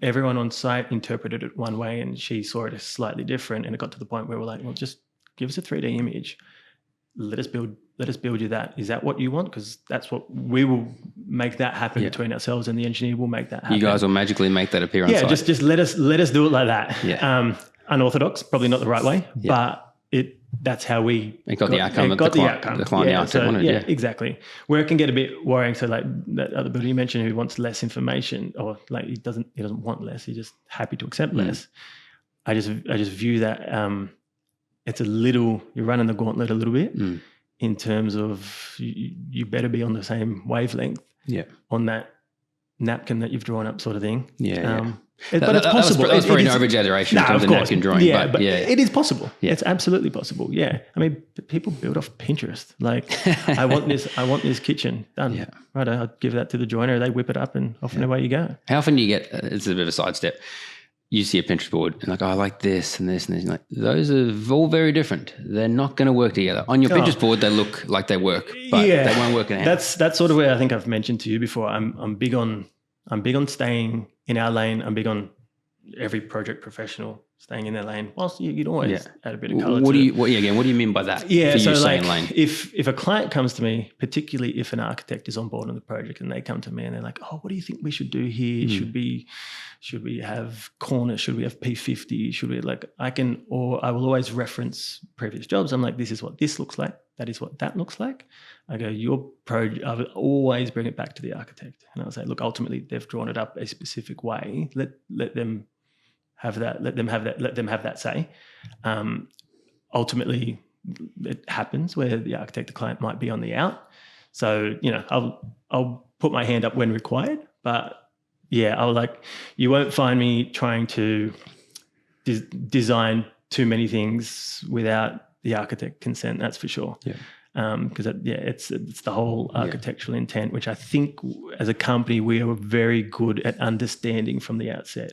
everyone on site interpreted it one way, and she saw it slightly different. And it got to the point where we're like, well, just give us a 3D image. Let us build you that. Is that what you want? Because that's what we will make that happen between ourselves, and the engineer will make that happen. You guys will magically make that appear on site. Yeah, just let us do it like that. Yeah. Unorthodox, probably not the right way, but that's how we got the outcome. The client, the architect wanted. Yeah, exactly. Where it can get a bit worrying. So, like that other builder you mentioned, who wants less information, or like he doesn't want less. He's just happy to accept less. I just view that it's a little, you're running the gauntlet a little bit in terms of you better be on the same wavelength on that napkin that you've drawn up, sort of thing. But it's possible. That's probably an over-exaggeration in terms of napkin drawing. Yeah, but it is possible. Yeah. It's absolutely possible. Yeah. I mean, people build off Pinterest. Like, I want this kitchen done. Yeah. Right. I'll give that to the joiner. They whip it up and off and away you go. How often do you get, it's a bit of a sidestep, you see a Pinterest board and like, oh, I like this and this and this. And like, those are all very different. They're not going to work together. On your Pinterest board, they look like they work, but they won't work in a house. That's sort of where I think I've mentioned to you before. I'm big on staying in our lane. I'm big on every project professional staying in their lane. Whilst you'd always add a bit of colour what do you mean by that? Yeah, so like lane? If a client comes to me, particularly if an architect is on board on the project and they come to me and they're like, oh, what do you think we should do here? Should we have corners? Should we have P50? Should we I will always reference previous jobs. I'm like, this is what this looks like. That is what that looks like. I go, your project, I would always bring it back to the architect. And I'll say, look, ultimately they've drawn it up a specific way. Let them have that. Let them have that say. Ultimately, it happens where the architect, the client might be on the out. So, I'll put my hand up when required. But yeah, you won't find me trying to design too many things without the architect consent. That's for sure. Yeah. Because it's the whole architectural intent, which I think as a company we are very good at understanding from the outset.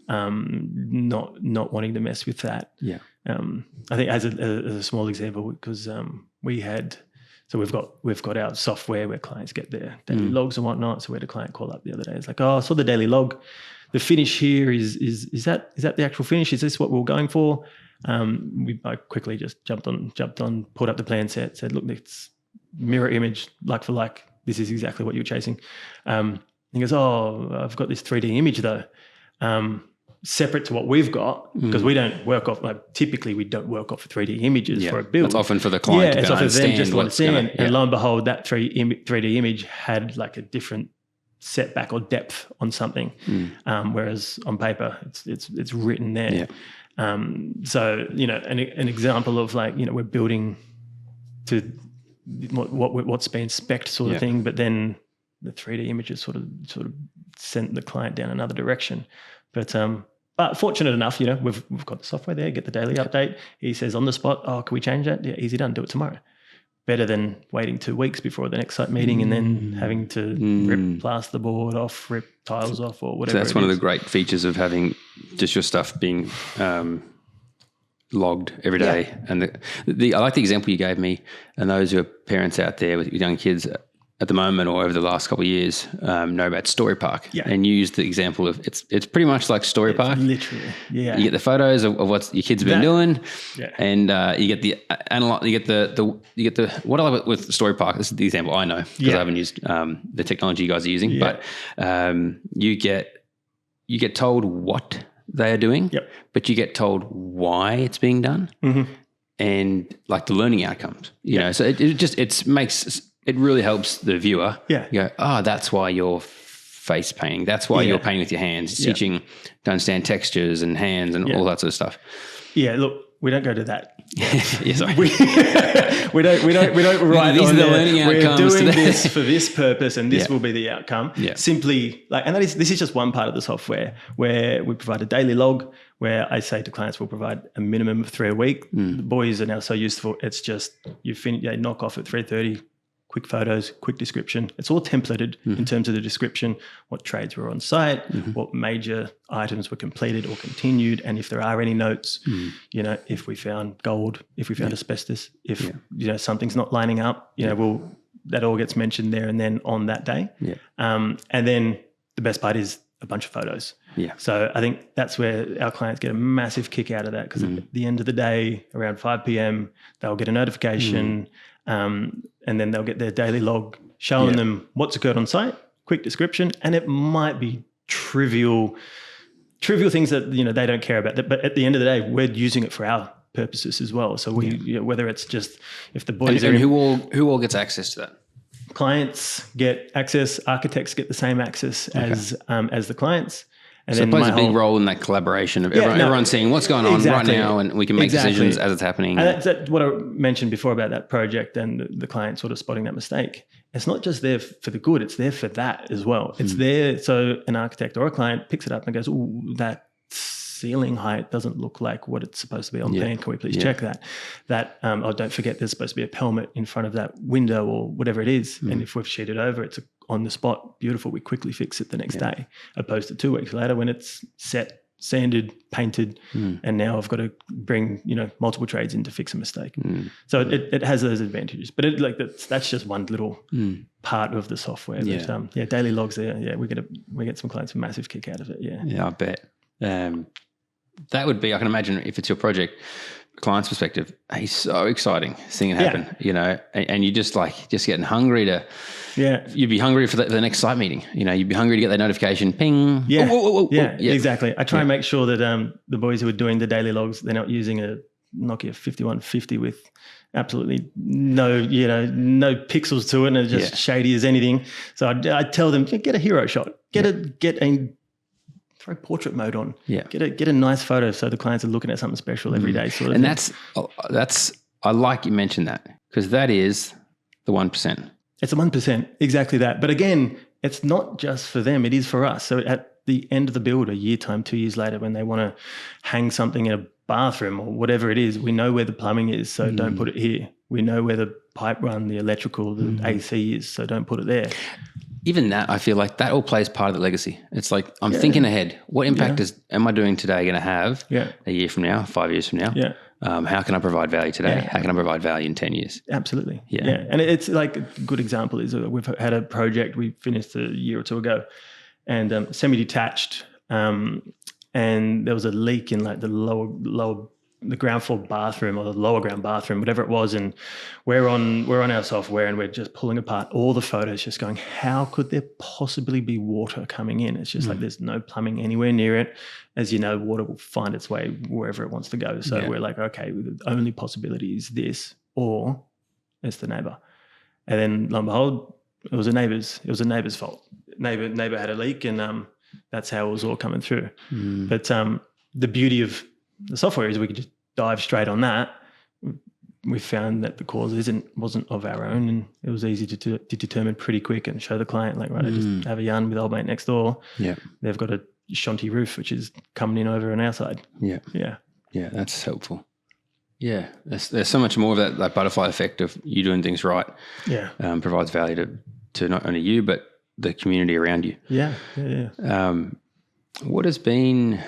Not wanting to mess with that. Yeah. I think as a small example, because we've got our software where clients get their daily logs and whatnot. So we had a client call up the other day. It's like, oh, I saw the daily log. The finish here is that the actual finish? Is this what we're going for? I quickly just jumped on, pulled up the plan set, said, look, it's mirror image, like for like. This is exactly what you're chasing. He goes, oh, I've got this 3D image though. Separate to what we've got, because we don't work off, typically we don't work off 3D images for a build. It's often for the client to understand just what's going on. And lo and behold, that 3D image had like a different setback or depth on something, whereas on paper it's written there. Yeah. So, an example of we're building to what's been spec'd sort of thing, but then the 3D images sort of sent the client down another direction. But fortunate enough, we've got the software there, get the daily update. He says on the spot, oh, can we change that? Yeah, easy done, do it tomorrow. Better than waiting 2 weeks before the next site meeting and then having to rip plasterboard off, rip tiles off or whatever. So that's one of the great features of having just your stuff being logged every day. Yeah. And I like the example you gave me, and those who are parents out there with young kids at the moment or over the last couple of years know about Story Park. Yeah. And you used the example of it's pretty much like Story Park. Literally, yeah. You get the photos of what your kids have been doing, and you get the analog. You get the what I like with Story Park. This is the example I know because I haven't used the technology you guys are using, but you get told what they are doing, but you get told why it's being done, and like the learning outcomes. You know, so it makes. It really helps the viewer. Yeah. You go, oh, that's why you're face painting. That's why you're painting with your hands. It's teaching to understand textures and hands and all that sort of stuff. Yeah. Look, we don't go to that. Yeah, sorry. we don't write these on are the learning outcomes. We're doing this for this purpose and this will be the outcome. Yeah. Simply and this is just one part of the software where we provide a daily log where I say to clients we'll provide a minimum of 3 a week. The boys are now so useful. It's just they knock off at 3:30. Quick photos, quick description. It's all templated in terms of the description, what trades were on site, what major items were completed or continued, and if there are any notes, if we found gold, if we found asbestos, if something's not lining up, that all gets mentioned there and then on that day. Yeah. And then the best part is a bunch of photos. Yeah. So I think that's where our clients get a massive kick out of that because at the end of the day, around 5 p.m, they'll get a notification. And then they'll get their daily log showing them what's occurred on site, quick description, and it might be trivial things that they don't care about. But at the end of the day, we're using it for our purposes as well. So whether it's just if the boys and who all gets access to that? Clients get access, architects get the same access as the clients. And so it plays a big role in that collaboration of everyone seeing what's going on right now and we can make decisions as it's happening. And that's what I mentioned before about that project and the client sort of spotting that mistake it's not just there for the good, it's there for that as well. It's there so an architect or a client picks it up and goes, oh, that ceiling height doesn't look like what it's supposed to be on plan. Can we please check that? Oh, don't forget there's supposed to be a pelmet in front of that window or whatever it is. And if we've sheeted over, it's on the spot, beautiful. We quickly fix it the next day, opposed to 2 weeks later when it's set, sanded, painted, and now I've got to bring multiple trades in to fix a mistake. So it has those advantages, but that's just one little part of the software. But, daily logs there. Yeah, we get some clients a massive kick out of it. Yeah, I bet. That would be, I can imagine, if it's your project, client's perspective, it's so exciting seeing it happen. And you just getting hungry to. Yeah, you'd be hungry for the next site meeting. You'd be hungry to get that notification. Ping. Yeah, exactly. I try and make sure that the boys who are doing the daily logs, they're not using a Nokia 5150 with absolutely no pixels to it, and it's just shady as anything. So I tell them, get a hero shot, throw portrait mode on. Yeah, get a nice photo so the clients are looking at something special every day. Sort of. And that's I like you mentioned that, because that is the 1%. It's a 1%, exactly that. But again, it's not just for them, it is for us. So at the end of the build, a year time, 2 years later, when they want to hang something in a bathroom or whatever it is, we know where the plumbing is, so don't put it here. We know where the pipe run, the electrical, the AC is, so don't put it there. Even that, I feel like that all plays part of the legacy. It's like I'm thinking ahead. What impact am I doing today going to have a year from now, 5 years from now? Yeah. How can I provide value today? Yeah. How can I provide value in 10 years? Absolutely. Yeah. And it's like a good example is we've had a project we finished a year or two ago, and semi-detached, and there was a leak in like the ground floor bathroom or the lower ground bathroom, whatever it was, and we're on our software and we're just pulling apart all the photos, just going, how could there possibly be water coming in? It's just like there's no plumbing anywhere near it. As you know, water will find its way wherever it wants to go. So we're like, okay, the only possibility is this, or it's the neighbor. And then lo and behold, it was a neighbor's fault. Neighbor had a leak, and that's how it was all coming through. But the beauty of the software is we could just dive straight on that. We found that the cause wasn't of our own, and it was easy to determine pretty quick and show the client, like, right, I just have a yarn with old mate next door. Yeah, they've got a shanty roof which is coming in over on our side. Yeah, that's helpful. Yeah, there's so much more of that butterfly effect of you doing things right. Yeah, provides value to not only you but the community around you. Yeah. What has been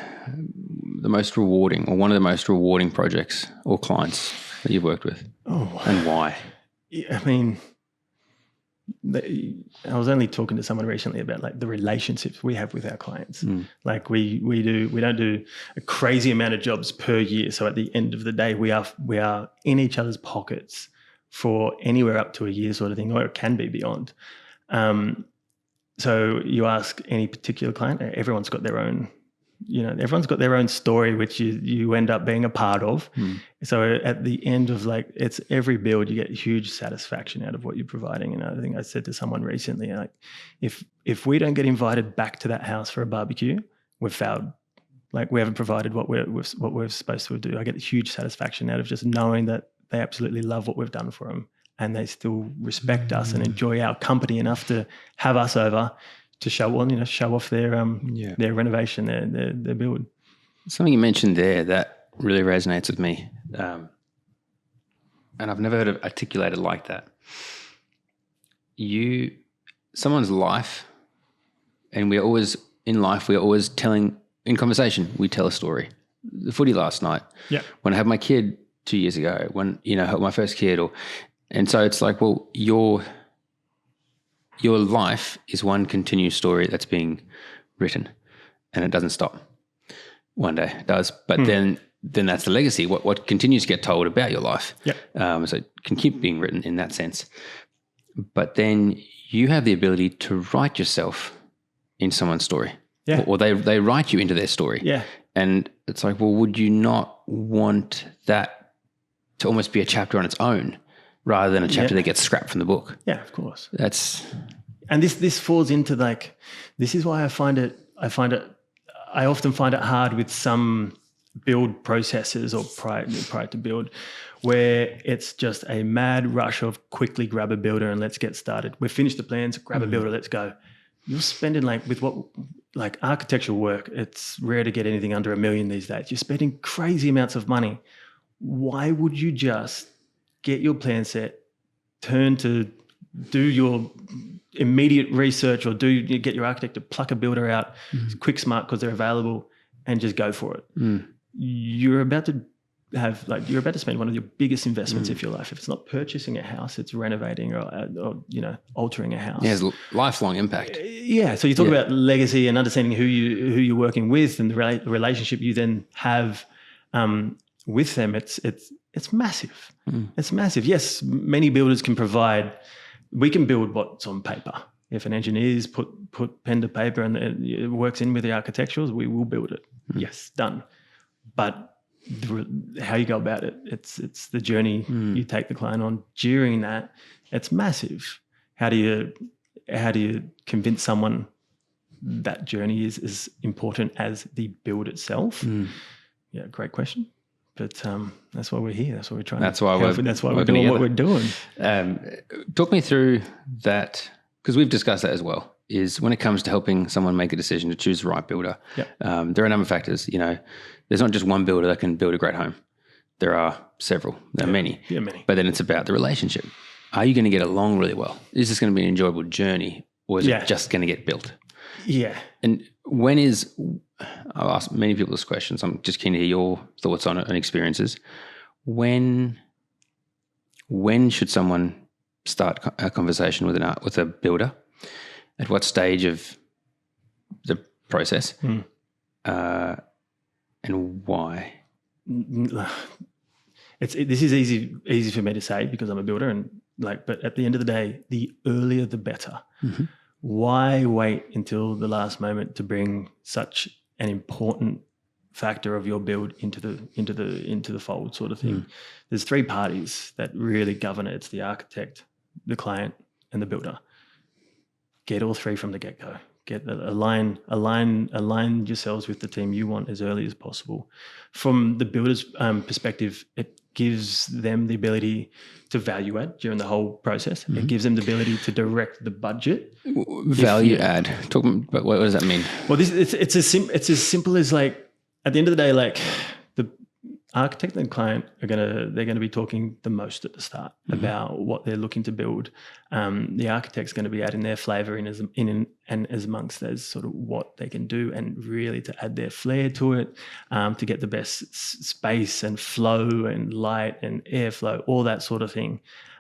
the most rewarding, or one of the most rewarding projects or clients that you've worked with? Oh, and why? Yeah, I mean, I was only talking to someone recently about like the relationships we have with our clients. Like we don't do a crazy amount of jobs per year. So at the end of the day, we are in each other's pockets for anywhere up to a year sort of thing, or it can be beyond. So you ask any particular client, everyone's got their own, everyone's got their own story, which you end up being a part of. So at the end of it's every build, you get huge satisfaction out of what you're providing. And I think I said to someone recently, like, if we don't get invited back to that house for a barbecue, we've failed. Like, we haven't provided what we're supposed to do. I get huge satisfaction out of just knowing that they absolutely love what we've done for them, and they still respect us and enjoy our company enough to have us over to show off their renovation, their build. Something you mentioned there that really resonates with me, and I've never heard it articulated like that. Someone's life, and we're always telling, in conversation, we tell a story. The footy last night, when I had my kid 2 years ago, when I had my first kid, and so it's like, well, your life is one continuous story that's being written, and it doesn't stop. One day it does, but then that's the legacy. What continues to get told about your life. So it can keep being written in that sense. But then you have the ability to write yourself in someone's story, or they write you into their story. Yeah, and it's like, well, would you not want that to almost be a chapter on its own, rather than a chapter that gets scrapped from the book? Yeah, of course. And this falls into this is why I often find it hard with some build processes or prior to build, where it's just a mad rush of quickly grab a builder and let's get started. We've finished the plans, grab a builder, let's go. You're spending like architectural work, it's rare to get anything under $1 million these days. You're spending crazy amounts of money. Why would you just get your plan set, turn to do your immediate research or get your architect to pluck a builder out, quick, smart, because they're available, and just go for it? You're about to spend one of your biggest investments of your life. If it's not purchasing a house, it's renovating or altering a house. Yeah, there's lifelong impact. Yeah. So you talk about legacy and understanding who you're working with and the relationship you then have with them. It's massive. It's massive. Yes, many builders can provide. We can build what's on paper. If an engineer's put pen to paper and it works in with the architecturals, we will build it. Yes, done. But how you go about it, it's the journey you take the client on during that. It's massive. How do you convince someone that journey is as important as the build itself? Yeah, great question. But that's why we're here. That's why we're trying. That's why we're doing what we're doing. Talk me through that, because we've discussed that as well. Is when it comes to helping someone make a decision to choose the right builder, there are a number of factors. There's not just one builder that can build a great home. There are several. There are many. Yeah, many. But then it's about the relationship. Are you going to get along really well? Is this going to be an enjoyable journey, or is it just going to get built? Yeah. And I've asked many people this question, so I'm just keen to hear your thoughts on it and experiences. When should someone start a conversation with a builder? At what stage of the process? And why? This is easy for me to say because I'm a builder, but at the end of the day, the earlier the better. Why wait until the last moment to bring such an important factor of your build into the fold, sort of thing? There's 3 parties that really govern it. It's the architect, the client, and the builder. Get all 3 from the get-go. Align yourselves with the team you want as early as possible. From the builder's perspective, it gives them the ability to value add during the whole process. It gives them the ability to direct the budget. Value add. Talk about what does that mean? Well, it's as simple as, like, at the end of the day, like, the architect and client they're gonna be talking the most at the start about what they're looking to build. The architect's going to be adding their flavour in as amongst as sort of what they can do, and really to add their flair to it, to get the best space and flow and light and airflow, all that sort of thing,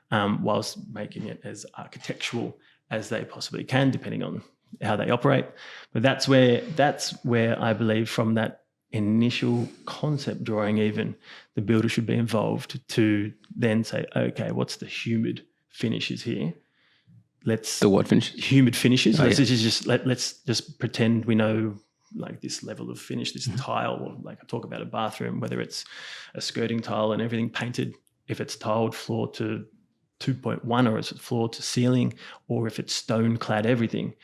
whilst making it as architectural as they possibly can, depending on how they operate. But that's where I believe, from that initial concept drawing, even the builder should be involved to then say, okay, what's the humid finishes here? The what finish? Humid finishes. Let's just pretend we know, like, this level of finish, this tile, or, like, I talk about a bathroom, whether it's a skirting tile and everything painted, if it's tiled floor to 2.1, or is it floor to ceiling, or if it's stone clad everything.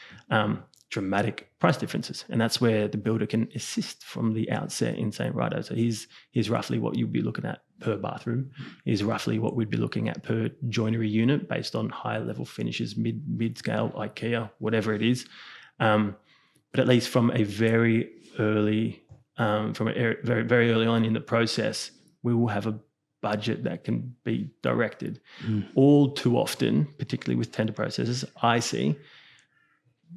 Dramatic price differences, and that's where the builder can assist from the outset in saying, righto, so here's roughly what you'd be looking at per bathroom, here's roughly what we'd be looking at per joinery unit based on high level finishes, mid scale, IKEA, whatever it is. But at least from a very early very early on in the process, we will have a budget that can be directed. All too often, particularly with tender processes, I see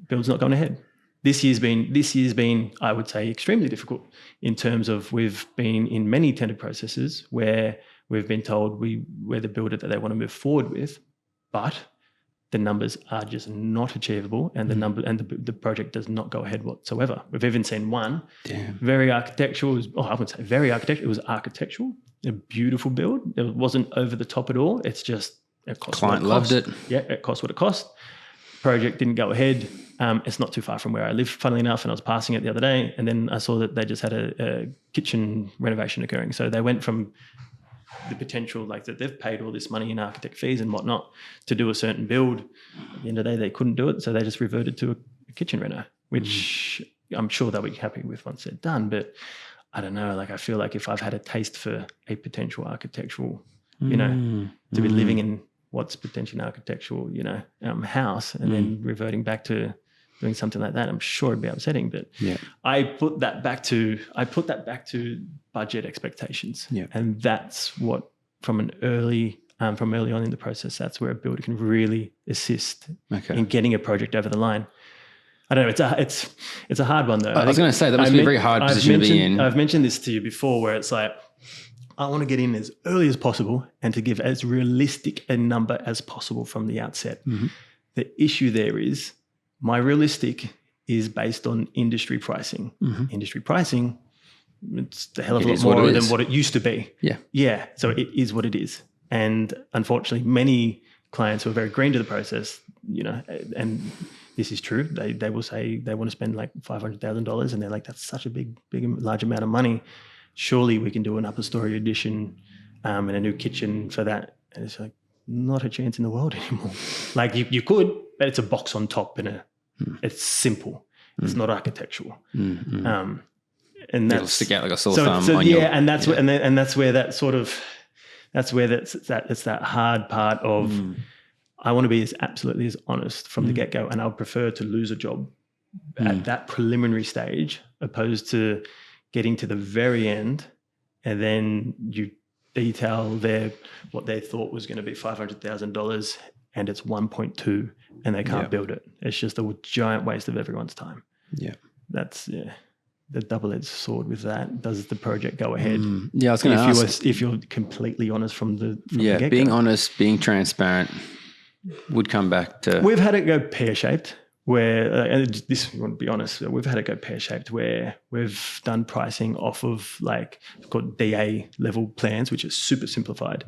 build's not going ahead. This year's been, I would say, extremely difficult in terms of we've been in many tender processes where we've been told we're the builder that they want to move forward with, but the numbers are just not achievable, and the project does not go ahead whatsoever. We've even seen one very architectural. I wouldn't say very architectural. It was architectural, a beautiful build. It wasn't over the top at all. It's just it cost. Client loved it. Yeah, it cost what it cost. Project didn't go ahead. It's not too far from where I live, funnily enough, and I was passing it the other day, and then I saw that they just had a kitchen renovation occurring. So they went from the potential, like, that they've paid all this money in architect fees and whatnot to do a certain build. At the end of the day, they couldn't do it, so they just reverted to a kitchen reno, which I'm sure they'll be happy with once they're done. But I don't know, like I feel like if I've had a taste for a potential architectural, to be living in what's potentially an architectural, house, and then reverting back to doing something like that, I'm sure it'd be upsetting. But I put that back to budget expectations, and that's what from early on in the process, that's where a builder can really assist in getting a project over the line. I don't know. It's a hard one though. I was going to say that must be a very hard position to be in. I've mentioned this to you before, where it's like I want to get in as early as possible and to give as realistic a number as possible from the outset. The issue there is my realistic is based on industry pricing. Industry pricing, it's a hell of a lot more than what it used to be. Yeah. So it is what it is, and unfortunately, many clients who are very green to the process, and this is true. They will say they want to spend like $500,000, and they're like, that's such a large amount of money. Surely we can do an upper story addition and a new kitchen for that. And it's like, not a chance in the world anymore. Like you could, but it's a box on top and it's simple. It's not architectural. And it'll stick out like a sore thumb on your... And that's where, and that's where that sort of, it's that hard part of, I want to be absolutely as honest from the get-go, and I would prefer to lose a job at that preliminary stage opposed to getting to the very end and then you detail what they thought was going to be $500,000 and it's 1.2 and they can't build it. It's just a giant waste of everyone's time. Yeah. That's the double-edged sword with that. Does the project go ahead? Yeah, I was going to ask. If you're completely honest from the get-go. Being honest, being transparent would come back to... We've had it go pear-shaped where, and this, we want to be honest, we've had it go pear-shaped where we've done pricing off of like called DA level plans, which is super simplified.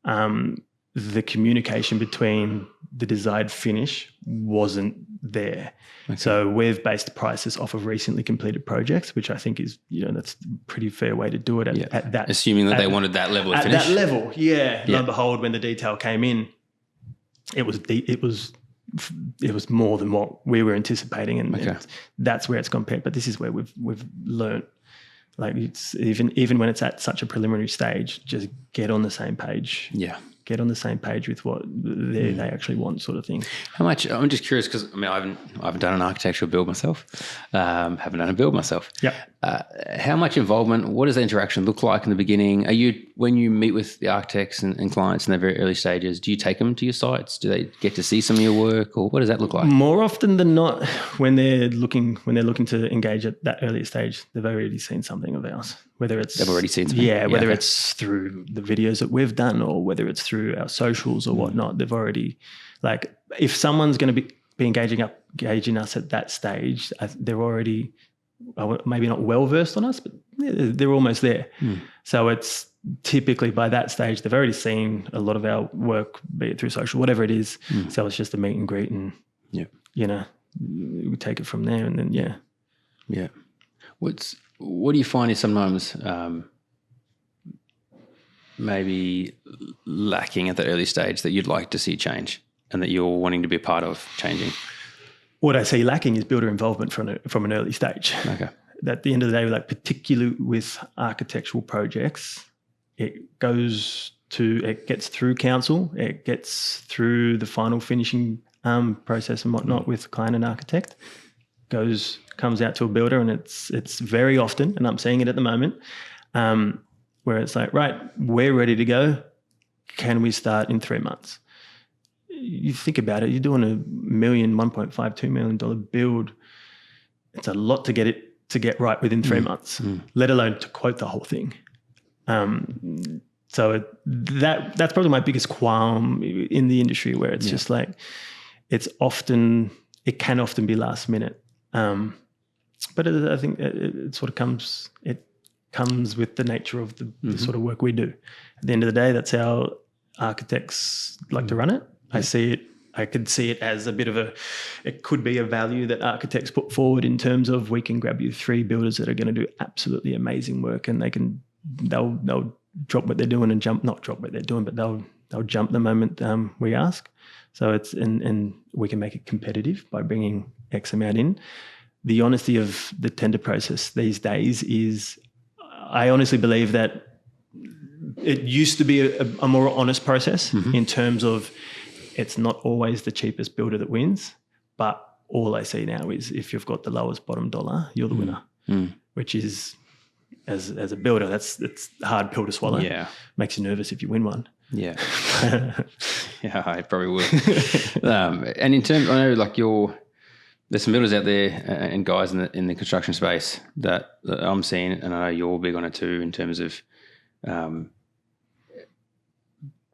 The communication between the desired finish wasn't there. So we've based prices off of recently completed projects, which I think is, that's a pretty fair way to do it at that. Assuming that they wanted that level of finish. At that level, Lo and behold, when the detail came in, it was more than what we were anticipating, and that's where it's gone pear. But this is where we've learned, like it's even when it's at such a preliminary stage, just get on the same page. Get on the same page with what they actually want, sort of thing. How much? I'm just curious because I haven't done an architectural build myself. Haven't done a build myself. How much involvement? What does the interaction look like in the beginning? When you meet with the architects and clients in their very early stages, do you take them to your sites? Do they get to see some of your work, or what does that look like? More often than not, when they're looking to engage at that earlier stage, they've already seen something of ours. Whether it's they've already seen something. Whether it's through the videos that we've done or whether it's through our socials or whatnot, they've already, like, if someone's going to be engaging us at that stage, they're already maybe not well versed on us, but they're almost there. So it's typically by that stage they've already seen a lot of our work, be it through social, whatever it is. So it's just a meet and greet, and we take it from there, and then What do you find is sometimes maybe lacking at the early stage that you'd like to see change and that you're wanting to be a part of changing? What I see lacking is builder involvement from an early stage. At the end of the day, like particularly with architectural projects, it gets through council, it gets through the final finishing process and whatnot with client and architect, comes out to a builder, and it's very often, and I'm seeing it at the moment, where it's like, right, we're ready to go. Can we start in 3 months? You think about it, you're doing $1.5-2 million build. It's a lot to get right within 3 months, let alone to quote the whole thing. So that's probably my biggest qualm in the industry, where it's just like it can often be last minute. But I think it sort of comes with the nature of the sort of work we do. At the end of the day, that's how architects like to run it. I could see it as it could be a value that architects put forward in terms of, we can grab you 3 builders that are going to do absolutely amazing work, and they'll drop what they're doing and not drop what they're doing, but they'll jump the moment we ask. So and we can make it competitive by bringing X amount in. The honesty of the tender process these days is, I honestly believe that it used to be a more honest process in terms of it's not always the cheapest builder that wins, but all I see now is if you've got the lowest bottom dollar, you're the winner, which is, as a builder, it's a hard pill to swallow. Yeah. Makes you nervous if you win one. Yeah. Yeah, I probably would. And in terms, I know like there's some builders out there and guys in the construction space that I'm seeing, and I know you're big on it too, in terms of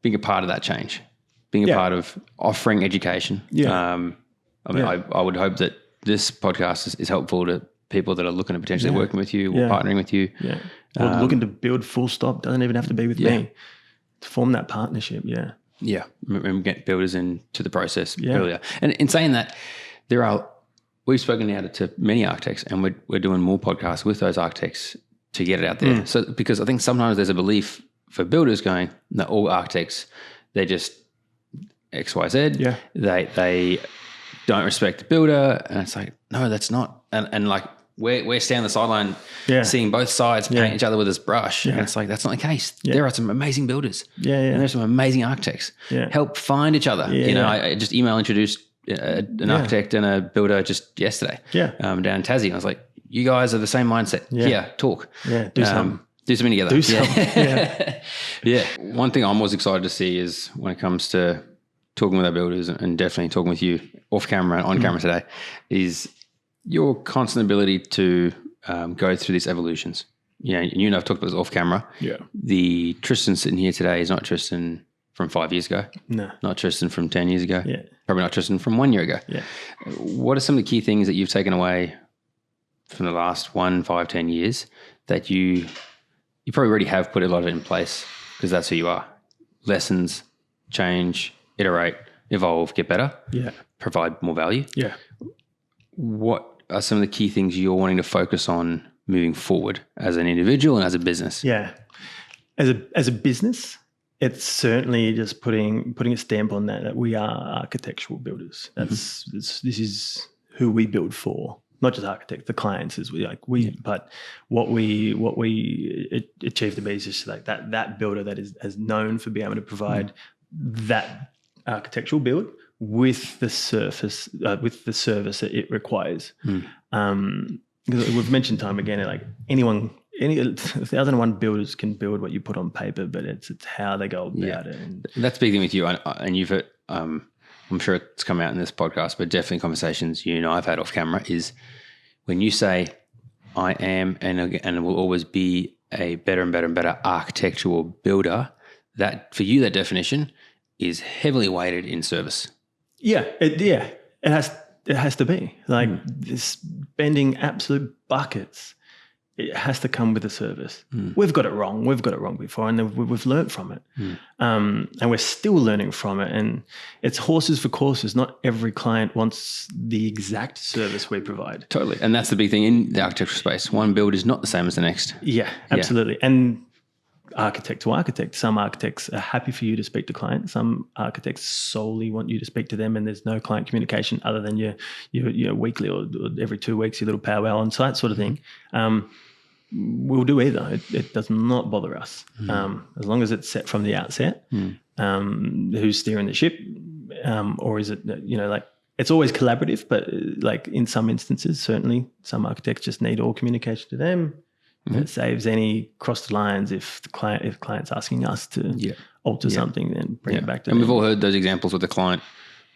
being a part of that change, being a part of offering education. Yeah. I would hope that this podcast is helpful to people that are looking at potentially working with you or partnering with you. Yeah. Or looking to build full stop. Doesn't even have to be with me. To form that partnership. Yeah. Yeah. And get builders into the process earlier. And in saying that, we've spoken now to many architects, and we're doing more podcasts with those architects to get it out there. So, because I think sometimes there's a belief for builders going, no, all architects, they're just X, Y, Z. Yeah. They don't respect the builder. And it's like, no, that's not. And like, we're standing on the sideline seeing both sides paint each other with this brush. And it's like, that's not the case. There are some amazing builders. And there's some amazing architects. Help find each other. I just introduced an architect and a builder just yesterday down in Tassie. And I was like, you guys are the same mindset. Talk. Do something. Do something together. Do something. One thing I'm always excited to see is when it comes to talking with our builders, and definitely talking with you off camera and on camera today, is your constant ability to go through these evolutions. You and I've talked about this off camera. Yeah. The Tristan sitting here today is not Tristan from 5 years ago. No. Not Tristan from 10 years ago. Yeah. Probably not Tristan from 1 year ago. Yeah. What are some of the key things that you've taken away from the last 1, 5, 10 years that you probably already have put a lot of it in place because that's who you are? Lessons, change, iterate, evolve, get better. Yeah. Provide more value. Yeah. What are some of the key things you're wanting to focus on moving forward as an individual and as a business? Yeah. As a business, it's certainly just putting a stamp on that we are architectural builders. This is who we build for, not just architects, the clients but what we achieve to be is just like that builder that is known for being able to provide that architectural build with the service that it requires. Because we've mentioned time again, like any 1,001 builders can build what you put on paper, but it's how they go about it. And that's the big thing with you, and you've I'm sure it's come out in this podcast, but definitely conversations you and I've had off camera is when you say I am and will always be a better and better and better architectural builder. That for you, that definition is heavily weighted in service. Yeah, it has to be like spending absolute buckets. It has to come with a service. We've got it wrong. We've got it wrong before, and we've learned from it, and we're still learning from it. And it's horses for courses. Not every client wants the exact service we provide. Totally, and that's the big thing in the architectural space. One build is not the same as the next. Yeah, absolutely, and architect to architect. Some architects are happy for you to speak to clients. Some architects solely want you to speak to them, and there's no client communication other than your weekly or every 2 weeks, your little powwow on site sort of thing. We'll do either. It does not bother us as long as it's set from the outset. Who's steering the ship, or is it it's always collaborative, but like in some instances, certainly some architects just need all communication to them. It saves any crossed lines if client's asking us to alter something, then bring it back to them. And we've all heard those examples with the client,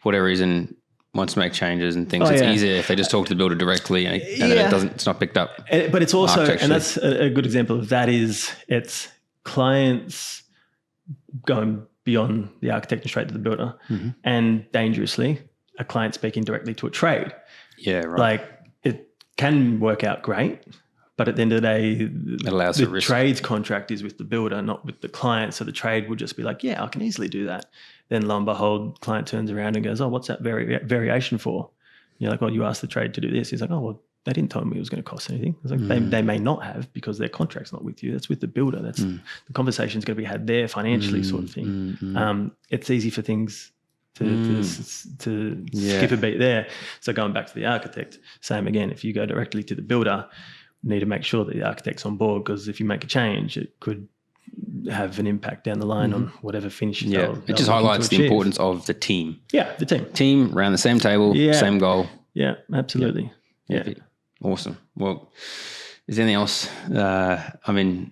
for whatever reason, wants to make changes and things. It's easier if they just talk to the builder directly and then it's not picked up. But it's also, and that's a good example of that is it's clients going beyond the architect and straight to the builder, and dangerously a client speaking directly to a trade. Yeah, right. Like it can work out great, but at the end of the day, it allows the trade's contract is with the builder, not with the client. So the trade will just be like, yeah, I can easily do that. Then lo and behold, client turns around and goes, oh, what's that variation for? You're like, oh, you asked the trade to do this. He's like, oh, well, they didn't tell me it was going to cost anything. I was like, they may not have because their contract's not with you. That's with the builder. That's the conversation's going to be had there financially sort of thing. It's easy for things to skip a beat there. So going back to the architect, same again, if you go directly to the builder, need to make sure that the architect's on board, because if you make a change, it could have an impact down the line on whatever finishes. Yeah, it just highlights the importance of the team. Yeah, the team. Team around the same table, same goal. Yeah, absolutely. Yeah. Awesome. Well, is there anything else? I mean,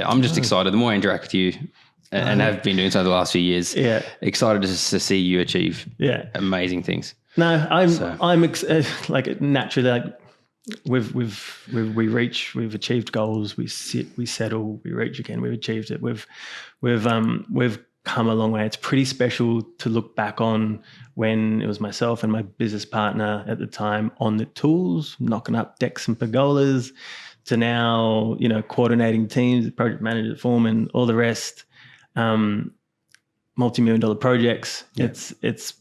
I'm just excited. The more I interact with you, and have been doing so the last few years, excited to see you achieve amazing things. No, I'm like naturally, like we've achieved goals. We settle, we reach again. We've achieved it. We've come a long way. It's pretty special to look back on when it was myself and my business partner at the time on the tools, knocking up decks and pergolas, to now, coordinating teams, project manager, foreman, all the rest, multi-million dollar projects. Yeah. It's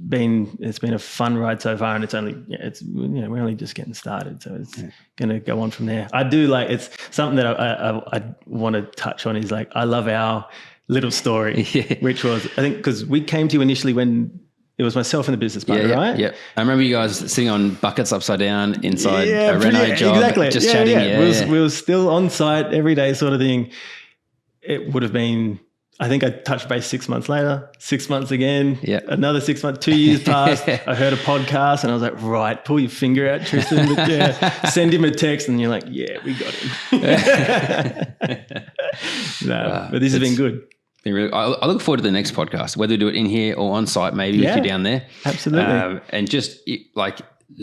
been a fun ride so far, and we're only just getting started, so it's going to go on from there. I do it's something that I want to touch on is I love our little story, which was, I think, because we came to you initially when it was myself and the business partner, right? Yeah. I remember you guys sitting on buckets upside down inside a reno job, just chatting. We were still on site every day, sort of thing. It would have been, I think I touched base 6 months later, 6 months again, another 6 months, 2 years passed. I heard a podcast and I was like, right, pull your finger out, Tristan. Send him a text, and you're like, yeah, we got him. But this has been good. I look forward to the next podcast, whether we do it in here or on site, maybe if you're down there. Absolutely. And just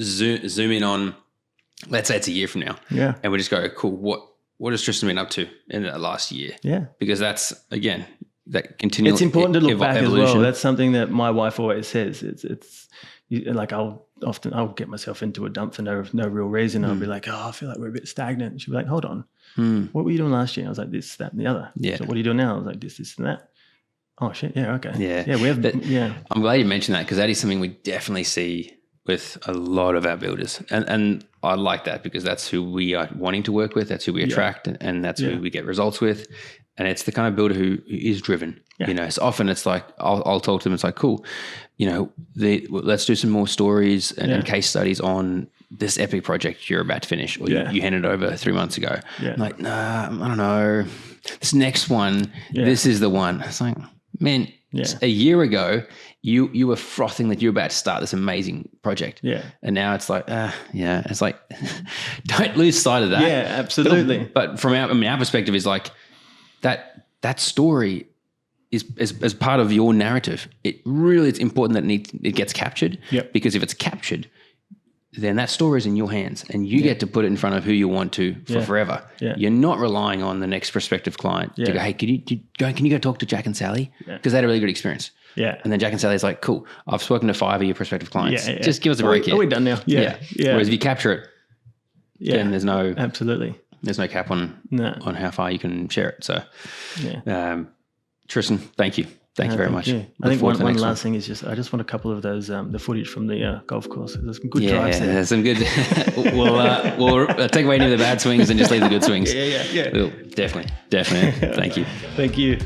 zoom in on, let's say it's a year from now. Yeah. And we just go, cool, what has Tristan been up to in the last year? Yeah. Because that's, again, that continual It's important to look back evolution. as well. That's something that my wife always says. I'll get myself into a dump for no real reason. I'll be like, I feel like we're a bit stagnant. And she'll be like, hold on. What were you doing last year? I was like, this, that, and the other. Yeah. So what are you doing now? I was like, this, and that. Oh shit. Yeah. Okay. Yeah. Yeah. We have. I'm glad you mentioned that, because that is something we definitely see with a lot of our builders, and I like that, because that's who we are wanting to work with. That's who we attract, and that's who we get results with. And it's the kind of builder who is driven. Yeah. So often it's like I'll talk to them. It's like, cool, let's do some more stories and case studies on this epic project you're about to finish, or you handed over 3 months ago. Yeah. I'm like, nah, I don't know. This next one, this is the one. It's like, man, a year ago, you were frothing that you were about to start this amazing project. Yeah. And now it's like, it's like, don't lose sight of that. Yeah, absolutely. But from our perspective is like that story is as part of your narrative. It's important that it gets captured. Yep. Because if it's captured, then that story is in your hands, and you get to put it in front of who you want to for forever. Yeah. You're not relying on the next prospective client to go, hey, can you go talk to Jack and Sally? Because they had a really good experience. Yeah. And then Jack and Sally's like, cool, I've spoken to 5 of your prospective clients. Just give us a break here. Are we done now? Yeah. Whereas if you capture it, then there's no cap on how far you can share it. So, Tristan, thank you. Thank you very much. Yeah. I think one last thing is I just want a couple of those, the footage from the golf course. There's some good drives there. Yeah, some good. We'll take away any of the bad swings and just leave the good swings. Yeah. Definitely. Thank you. Thank you.